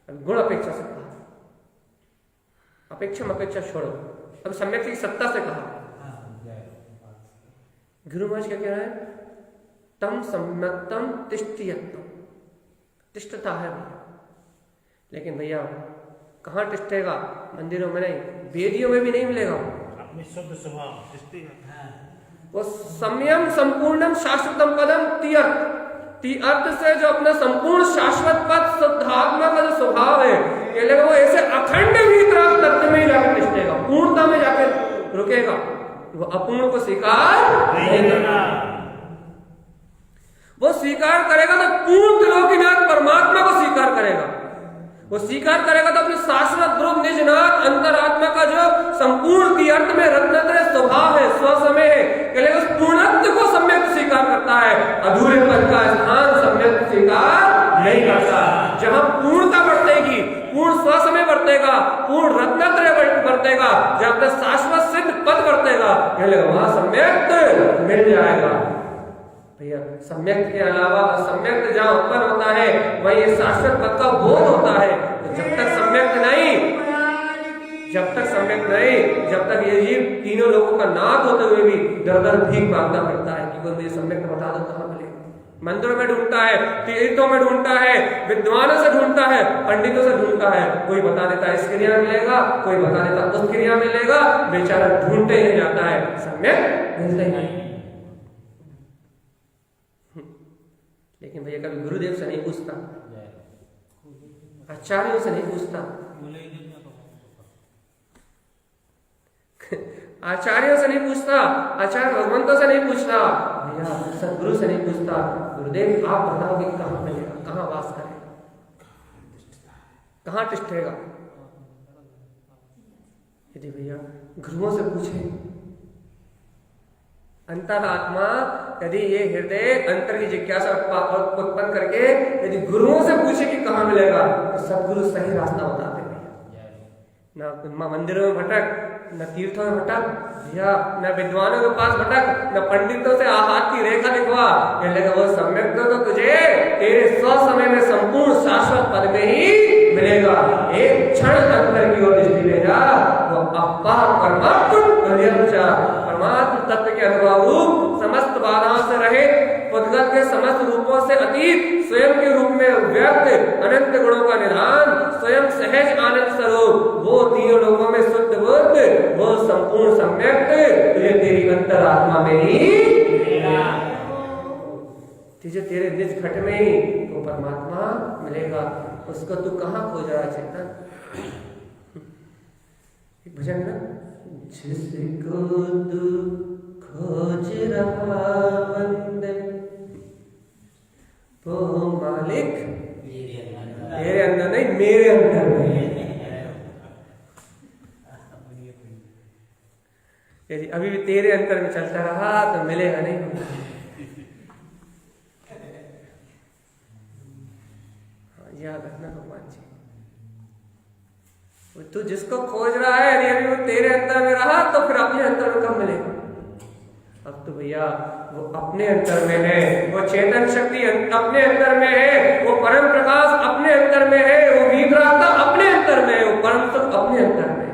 गुण अपेक्षा से कहा। अपेक्षा अपेक्षा छोड़ो, अब सम्यक की सत्ता से कहा। गुरु महाराज क्या कह रहा है? तम सम्यक्तम तिष्ठियत्तम, तिष्ठता है भैया। लेकिन भैया कहाँ तिष्ठेगा? मंदिरों में नहीं, वेदियों में भी नहीं मिलेगा। अपने शुद्ध स्वभाव वो सम्यम संपूर्णम शाश्वतम पदम तीर्थ, तीर्थ से जो अपना संपूर्ण शाश्वत पद शुद्धात्मा का जो स्वभाव है, ये लगा वो ऐसे अखंड भीतर तत्व में ही जाकर तिष्ठेगा, पूर्णता में जाकर रुकेगा। वो अपूर्ण को स्वीकार नहीं करना। वो स्वीकार करेगा तो पूर्ण त्रिलोकीनाथ परमात्मा को स्वीकार करेगा। वो स्वीकार करेगा तो अपने शाश्वत ध्रुव निजनाथ अंतरात्मा का जो संपूर्ण तीर्थ में रत्नत्रय स्वभाव है, स्वसमय है, कहलेगा उस पूर्णत्व को सम्यक स्वीकार करता है। अधूरे पद का स्थान सम्यक स्वीकार नहीं करता। जहां पूर्णता बरतेगी, पूर्ण स्वसमय बरतेगा, पूर्ण रत्नत्रय बरतेगा, जहां अपना शाश्वत सिद्ध पद बरतेगा, कहलेगा वहां सम्यक मिल जाएगा। भैया सम्यक्त के अलावा असम्यक्त जहां उत्पन्न होता है वहीं ये शाश्वत पद का बोध होता है। तो जब तक सम्यक्त नहीं, जब तक ये जीव तीनों लोगों का नाथ होते हुए भी दर दर भीख मांगता फिरता है कि कोई मुझे सम्यक्त बता दो कहाँ मिलेगा। मंदिरों में ढूंढता है, तीर्थों में ढूंढता है, विद्वानों से ढूंढता है, पंडितों से ढूंढता है। कोई बता देता है इस क्रिया मिलेगा, कोई बता देता उस क्रिया मिलेगा, बेचारा ढूंढते ही जाता है, सम्यक मिलता ही नहीं। लेकिन भैया कभी गुरुदेव से नहीं पूछता, आचार्यों से नहीं पूछता, आचार्यों से नहीं पूछता, आचार्य भगवंतों से नहीं पूछता, भैया सदगुरु से नहीं पूछता। गुरुदेव आप बताओ कि कहाँ मिलेगा, कहाँ वास करेगा, कहाँ तिष्ठेगा। यदि भैया गुरुओं से पूछे, अंतरात्मा यदि ये हृदय अंतर की जिज्ञासा उत्पन्न करके यदि गुरुओं से पूछे कि कहाँ मिलेगा, तो सदगुरु सही रास्ता बताते हैं। ना मंदिरों में भटक, न तीर्थों में भटक भैया, न विद्वानों के पास भटक, न पंडितों से हाथ की रेखा दिखवा, कहलेगा वो सम्यक तो तुझे तेरे स्वसमय में संपूर्ण शाश्वत पद में ही मिलेगा। एक क्षण अंतर की ओर दृष्टि ले जा, वो अपार परमात्म तत्व के अनुभव रूप समस्त बाधाओं से रहित, पुद्गल के समस्त रूपों से अतीत, स्वयं के रूप में व्यक्त अनंत गुणों का निधान, स्वयं सहज आनंद स्वरूप, वो तीनों लोगों में शुद्ध बुद्ध, वो संपूर्ण सम्यक तुझे तेरी अंतरात्मा में ही मिलेगा। तुझे तेरे निज घट में ही वो परमात्मा मिलेगा। उसको तू कहाँ खोज रहा है चेतन? एक भजन ना, जिसको तू खोज रहा बंदे, वो मालिक तेरे अंदर नहीं मेरे अंदर में। यदि अभी भी तेरे अंतर में चलता रहा तो मिलेगा नहीं। याद रखना भगवान जी, तू जिसको खोज रहा है यदि अभी वो तेरे अंतर में रहा तो फिर अपने अंतर में कब मिलेगा? अब तो भैया वो अपने अंतर में है, वो चेतन शक्ति अपने अंतर में है, वो परम प्रकाश अपने अंतर में है, वो विभ्राता अपने अंतर में है, वो परम सुख अपने अंतर में है,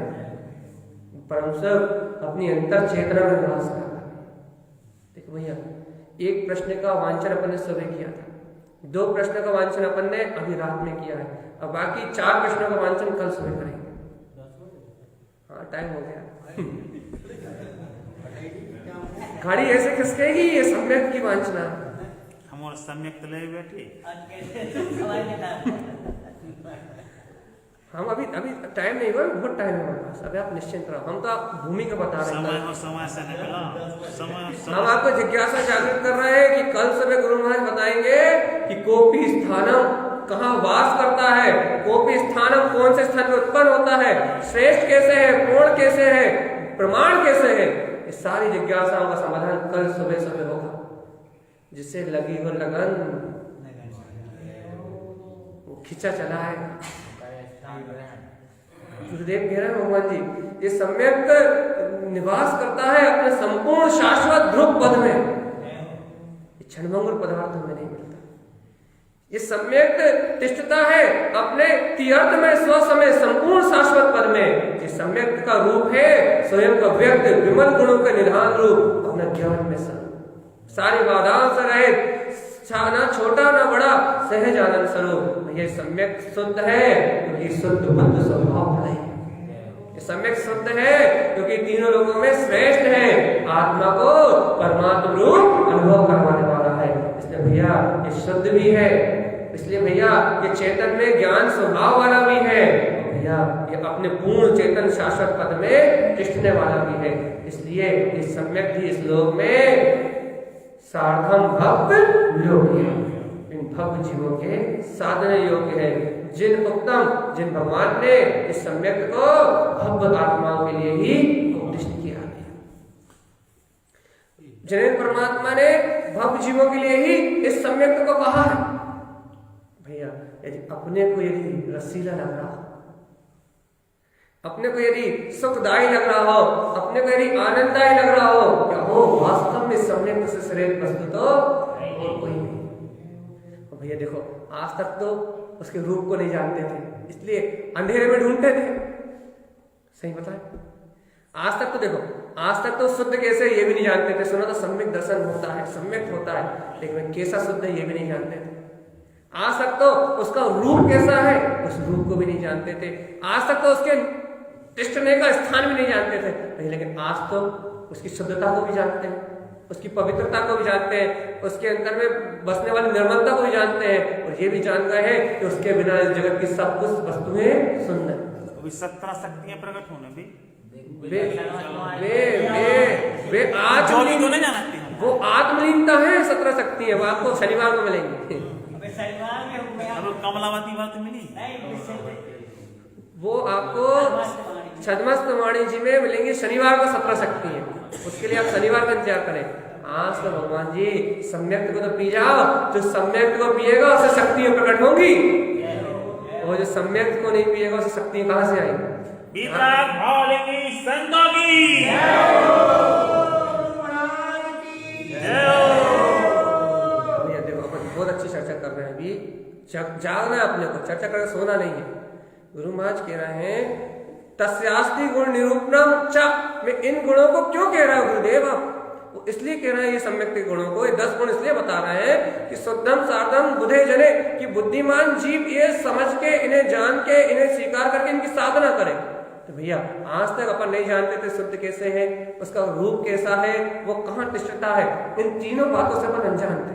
परम सुख अपनी अंतर चेतना में निवास कर रहा है। देखो भैया, एक प्रश्न का वांछन अपन ने सुबह किया था, 2 प्रश्न का वांछन अपन ने अभी रात में किया है, अब बाकी 4 प्रश्नों का वांछन कल सुबह करेंगे। हाँ टाइम हो गया। गाड़ी ऐसे खिसकेगी, ये सम्यक की वांछना। हम और सम्यक ले बैठे। हम अभी अभी टाइम नहीं हुआ, बहुत टाइम है हमारे पास, अभी आप निश्चिंत रहो, हम तो आप भूमि का बता रहे समय हैं। और समय से निकला समय हम आपको जिज्ञासा जागृत कर रहे हैं कि कल सुबह गुरु महाराज बताएंगे कि कोपी स्थानम कहाँ वास करता है, कोपी स्थानम कौन से स्थान में उत्पन्न होता है, श्रेष्ठ कैसे है, पूर्ण कैसे है, प्रमाण कैसे है, ये सारी जिज्ञासाओं का समाधान कल सुबह सुबह होगा। जिससे लगी हो लगन वो खिंचा चला है। गुरुदेव कह रहे हैं भगवान जी ये सम्यक निवास करता है अपने संपूर्ण शाश्वत ध्रुव पद में, क्षणभंगुर पदार्थों में नहीं मिलता। ये सम्यक तिष्ठता है अपने तीर्थ में स्वसमय संपूर्ण शाश्वत पद में। ये सम्यक का रूप है स्वयं का व्यक्त विमल गुणों का निधान रूप, अपना ज्ञान में सारी बाधाओं से रहित, ना छोटा ना बड़ा, सहज आनंद स्वरूप। ये सम्यक शुद्ध है क्योंकि शुद्ध बुद्ध स्वभाव है, ये सम्यक शुद्ध है क्योंकि तीनों लोगों में श्रेष्ठ है, आत्मा को परमात्मा रूप अनुभव करवाने वाला है। इसलिए भैया ये शुद्ध भी है, इसलिए भैया ये चेतन में ज्ञान स्वभाव वाला भी है, भैया ये अपने पूर्ण चेतन शाश्वत पद में तिष्ठने वाला भी है। इसलिए इस सम्यक भी इस लोक में सार्धम भक्त योग्य, इन भक्त जीवों के साधन योग्य है, जिन उत्तम जिन भगवान ने इस सम्यक को भक्त आत्माओं के लिए ही उपदिष्ट किया है। जिन परमात्मा ने भक्त जीवों के लिए ही इस सम्यक को कहा है। भैया यदि अपने को यदि रसीला लग रहा हो, अपने को यदि सुखदायी लग रहा हो, अपने को यदि आनंददायी लग रहा हो, क्या हो वास्तव में सम्यक से श्रेष्ठ वस्तु तो कोई नहीं। भैया देखो आज तक तो उसके रूप को नहीं जानते थे, इसलिए अंधेरे में ढूंढते थे, सही बताए। आज तक तो देखो, आज तक तो शुद्ध कैसे ये भी नहीं जानते थे। सुना तो सम्यक दर्शन होता है, सम्यक होता है, लेकिन कैसा शुद्ध है ये भी नहीं जानते थे। आज तक तो उसका रूप कैसा है उस रूप को भी नहीं जानते थे। आज तक तो उसके तिष्ठने का स्थान भी नहीं जानते थे, लेकिन आज तो उसकी शुद्धता को भी जानते हैं, उसकी पवित्रता को भी जानते हैं, उसके अंदर में बसने वाली निर्मलता को भी जानते हैं, और ये भी जान गए हैं कि उसके बिना इस जगत की सब कुछ वस्तुएं सुंदर। अभी 17 शक्तियां प्रकट होने भी वे आज जोड़ी तो नहीं जानती हम। वो आत्मलीनता है 17 शक्ति है, वो आपको शनिवार को मिलेंगी। अब कमलावती बात मिली, वो आपको छदमस्त वाणी जी में मिलेंगी शनिवार को 17 शक्ति है, उसके लिए आप शनिवार का इंतजार करें। आज तो भगवान जी सम्यक को तो पी जाओ, जो सम्यक को पिएगा उससे शक्तियां प्रकट होंगी, और जो सम्यक को नहीं पिएगा उससे शक्तियां कहां से आएंगी? वितराग भाव लेंगे संतों की भैया देखो अपन बहुत अच्छी चर्चा कर रहे हैं, अभी जागना है अपने को, चर्चा करके सोना नहीं है। गुरु महाराज कह रहे हैं तस्यास्ति गुण निरूपणम च, मैं इन गुणों को क्यों कह रहा हूं गुरुदेव? वो इसलिए कह रहे हैं ये सम्यक के गुणों को, ये 10 गुण इसलिए बता रहे हैं कि शुद्धम साधम बुधे जने, कि बुद्धिमान जीव ये समझ के, इन्हें जान के, इन्हें स्वीकार करके इनकी साधना करे। तो भैया आज तक अपन नहीं जानते थे शुद्ध कैसे है, उसका रूप कैसा है, वो कहाँ तिष्ठता है, इन तीनों बातों से अपन अनजान थे।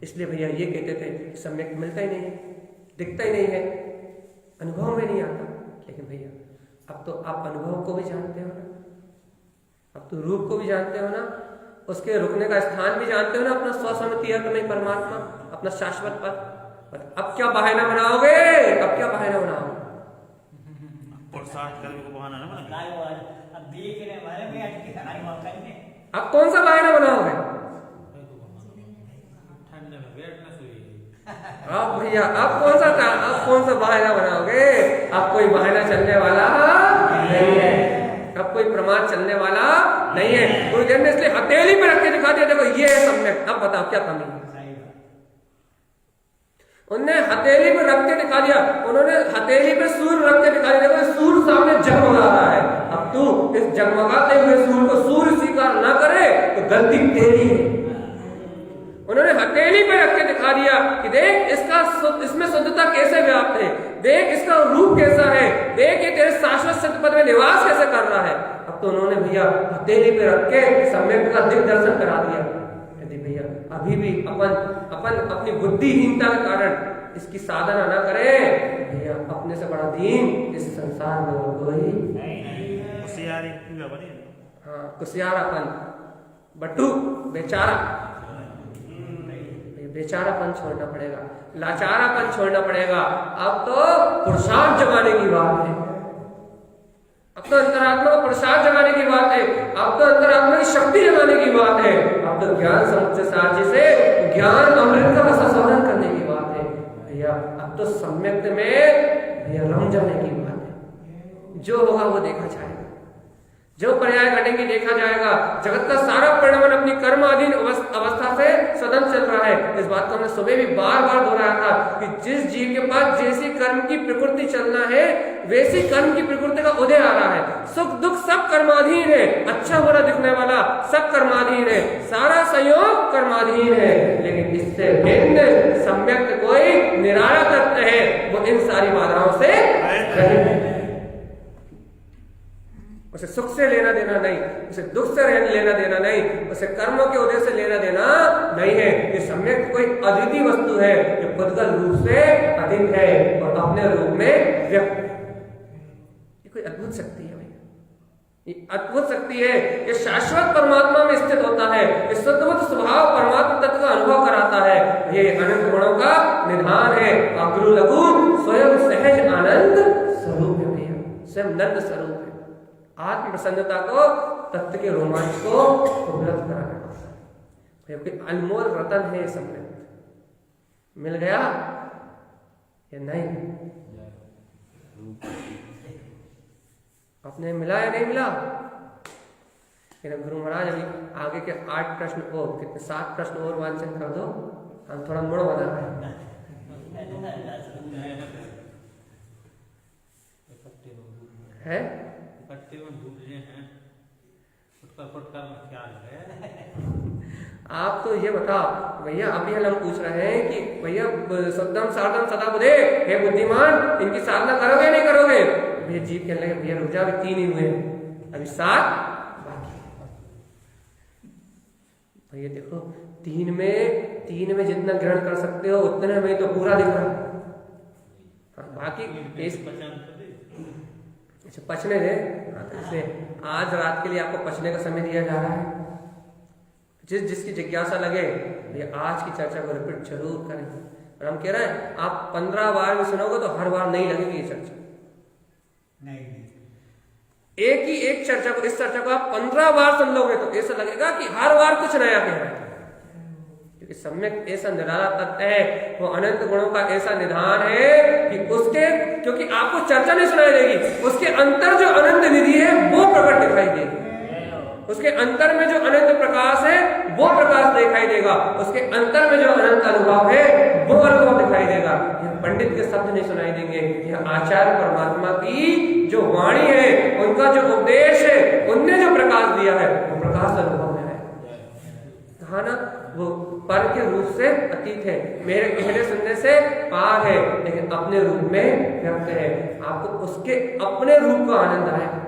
इसलिए भैया ये कहते थे सम्यक मिलता ही नहीं है, दिखता ही नहीं है, अनुभव में नहीं आता। लेकिन भैया अब तो आप अनुभव को भी जानते हो ना, अब तो रूप को भी जानते हो ना, उसके रुकने का स्थान भी जानते हो ना, अपना स्वसमिति अर्थ में परमात्मा, अपना शाश्वत पद। अब क्या बहाना बनाओगे? अब क्या बहाना बनाओगे? अब कौन सा बहाना बनाओगे? अब भैया अब कौन सा बहाना बनाओगे? अब कोई बहाना चलने वाला नहीं है, अब कोई प्रमाण चलने वाला नहीं है। गुरुदेव ने इसलिए हथेली पे रख के दिखा दिया, देखो ये है सम्यक। अब बताओ क्या कमी है? उन्होंने हथेली पे रख के दिखा दिया, उन्होंने हथेली पे सूर्य रख के दिखा दिया, देखो सूर्य सामने जगमगा रहा है। अब तू इस जगमगाते हुए सूर्य को सूर्य स्वीकार ना करे तो गलती तेरी है। उन्होंने हथेली पे रख के दिखा दिया कि देख इसमें शुद्धता कैसे व्याप्त है, देख इसका रूप कैसा है, देख ये तेरे शाश्वत सिद्ध पद में निवास कैसे कर रहा है। अब तो उन्होंने भैया हथेली पे रख के सम्यक का दिग्दर्शन करा दिया। यदि भैया अभी भी अपन अपन अपनी बुद्धिहीनता के कारण इसकी साधना ना करें भैया, अपने से बड़ा दीन इस संसार में और कोई होशियारी की बनी। हाँ, कुशियारापन, बट्टू, बेचारा, बेचारापन छोड़ना पड़ेगा, लाचारापन छोड़ना पड़ेगा। अब तो पुरुषार्थ जगाने की बात है, अब तो अंतरात्मा को पुरुषार्थ जगाने की बात है, अब तो अंतरात्मा की शक्ति जगाने की बात है, अब तो ज्ञान समुच्चय सारथी से ज्ञान अमृत का रसास्वादन करने की बात है भैया। अब तो सम्यक में भैया रम जाने की बात है। जो होगा वो देखा जाएगा, जो पर्याय घटेंगे देखा जाएगा। जगत का सारा परिणाम अपनी कर्माधीन अवस्था से सदन चल रहा है। इस बात को हमने सुबह भी बार बार दोहराया था कि जिस जीव के पास जैसी कर्म की प्रकृति चलना है वैसी कर्म की प्रकृति का उदय आ रहा है। सुख दुख सब कर्माधीन है, अच्छा बुरा दिखने वाला सब कर्माधीन है, सारा संयोग कर्माधीन है। लेकिन इससे भिन्न सम्यक कोई निराला तत्व है, वो इन सारी बाधाओं से रहित है। उसे सुख से लेना देना नहीं, उसे दुख से लेना देना नहीं, उसे कर्मों के उदय से लेना देना नहीं है। ये सम्यक कोई अद्वितीय वस्तु है जो पुद्गल रूप से अतीत है और अपने रूप में व्यक्त है। ये कोई अद्भुत शक्ति है भैया, ये अद्भुत शक्ति है। ये शाश्वत परमात्मा में स्थित होता है, ये शुद्धबुद्ध स्वभाव परमात्मा तत्व का अनुभव कराता है। ये अनंत गुणों का निधान है। अग्रु लघु स्वयं सहज आनंद स्वरूप है भैया, स्वयं नंद स्वरूप है। आत्म प्रसन्नता को, तत्व के रोमांच को उपलब्ध कराने वाला अनमोल रतन है। सम्यक मिल गया या नहीं? आपने मिला या नहीं मिला? गुरु महाराज अभी आगे के 8 प्रश्न को कितने 7 प्रश्न और वांचन कर दो, हम थोड़ा मुड़ बना रहे हैं। इकट्ठे में भूले हैं, फुटकर में क्या है? आप तो ये बताओ भैया, अभी हम पूछ रहे हैं कि भैया सद्दम साधम सदा बुद्धे, हे बुद्धिमान, इनकी साधना करोगे नहीं करोगे? भैया जीव कहने लगे भैया रुक जा, अभी 3 ही हुए हैं, अभी 7 बाकी। भैया देखो 3 में जितना ग्रहण कर सकते हो उतने में तो पूरा दिख रहा है, बाकी अच्छा पचने दे। इसलिए आज रात के लिए आपको पचने का समय दिया जा रहा है। जिसकी जिज्ञासा लगे ये आज की चर्चा को रिपीट जरूर करें। और हम कह रहे हैं आप 15 बार भी सुनोगे तो हर बार नहीं लगेगी ये चर्चा, नहीं। एक ही एक चर्चा को, इस चर्चा को आप 15 बार सुन लोगे तो ऐसा लगेगा कि हर बार कुछ नया कह रहे हैं। क्योंकि सम्यक ऐसा निराला तत्व है, वो अनंत गुणों का ऐसा निधान है कि उसके, क्योंकि आपको चर्चा नहीं सुनाई देगी, उसके अंतर जो अनंत निधि है वो प्रकट दिखाई देगी। उसके अंतर में जो अनंत प्रकाश है वो प्रकाश दिखाई देगा, उसके अंतर में जो अनंत अनुभव है वो अनुभव दिखाई देगा। यह पंडित के शब्द नहीं सुनाई देंगे, यह आचार्य परमात्मा की जो वाणी है, उनका जो उपदेश है, उनने जो प्रकाश दिया है वो प्रकाश अनुभव में है। कहा ना वो पर के रूप से अतीत है, मेरे कहने सुनने से पार है, लेकिन अपने रूप में व्यक्त है। आपको उसके अपने रूप का आनंद आएगा,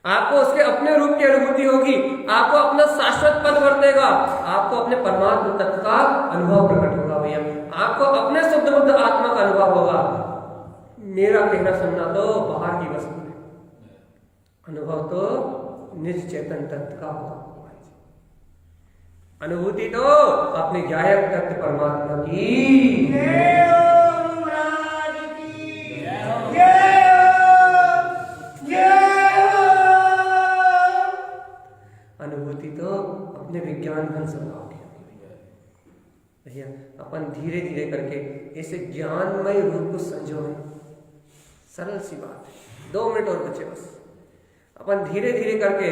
आपको उसके अपने रूप की अनुभूति होगी, आपको अपना शाश्वत पद वर्तेगा, आपको अपने परमात्मा तत्व का अनुभव प्रकट होगा भैया, आपको अपने शुद्ध बुद्ध आत्मा का अनुभव होगा। मेरा कहना सुनना तो बाहर की वस्तु है, अनुभव तो निज चेतन तत्व का होगा। अनुभूति तो अपने गायक तत्व परमात्मा की। अनुभूति तो अपने विज्ञान घन स्वभाव की। भैया अपन धीरे धीरे करके ऐसे ज्ञानमय रूप को संजोए। सरल सी बात है, 2 मिनट और बचे बस। अपन धीरे धीरे करके,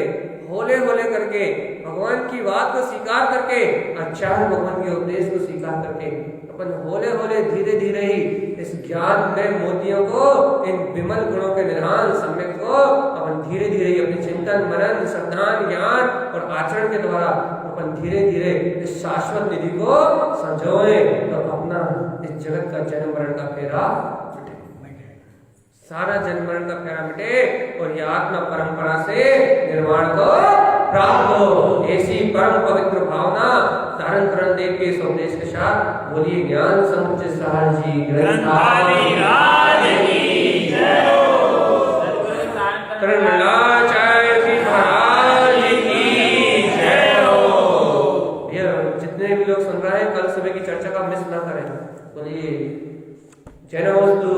होले होले करके, भगवान की बात को स्वीकार करके, आचार्य भगवान के उपदेश को स्वीकार करके, अपन होले होले धीरे धीरे ही इस ज्ञान में मोतियों को, इन विमल गुणों के निधान सम्यक को अपन धीरे धीरे ही अपने चिंतन मनन श्रद्धान ज्ञान और आचरण के द्वारा अपन धीरे धीरे इस शाश्वत निधि को संजोए, तो अपना इस जगत का जन्म मरण का फेरा मिटे, सारा जन्म मरण का फेरा मिटे और ये आत्मा परंपरा से निर्वाण को प्राप्त हो। ऐसी परम पवित्र भावना तारण तरण देव के संदेश के साथ बोलिए ज्ञान समुच्चय सार जी ग्रंथाली राज की जय हो। तरणाचार्य जी महाराज की जय हो। ये जितने भी लोग सुन रहे हैं कल सुबह की चर्चा का मिस ना करें। बोलिए जय नमस्तु।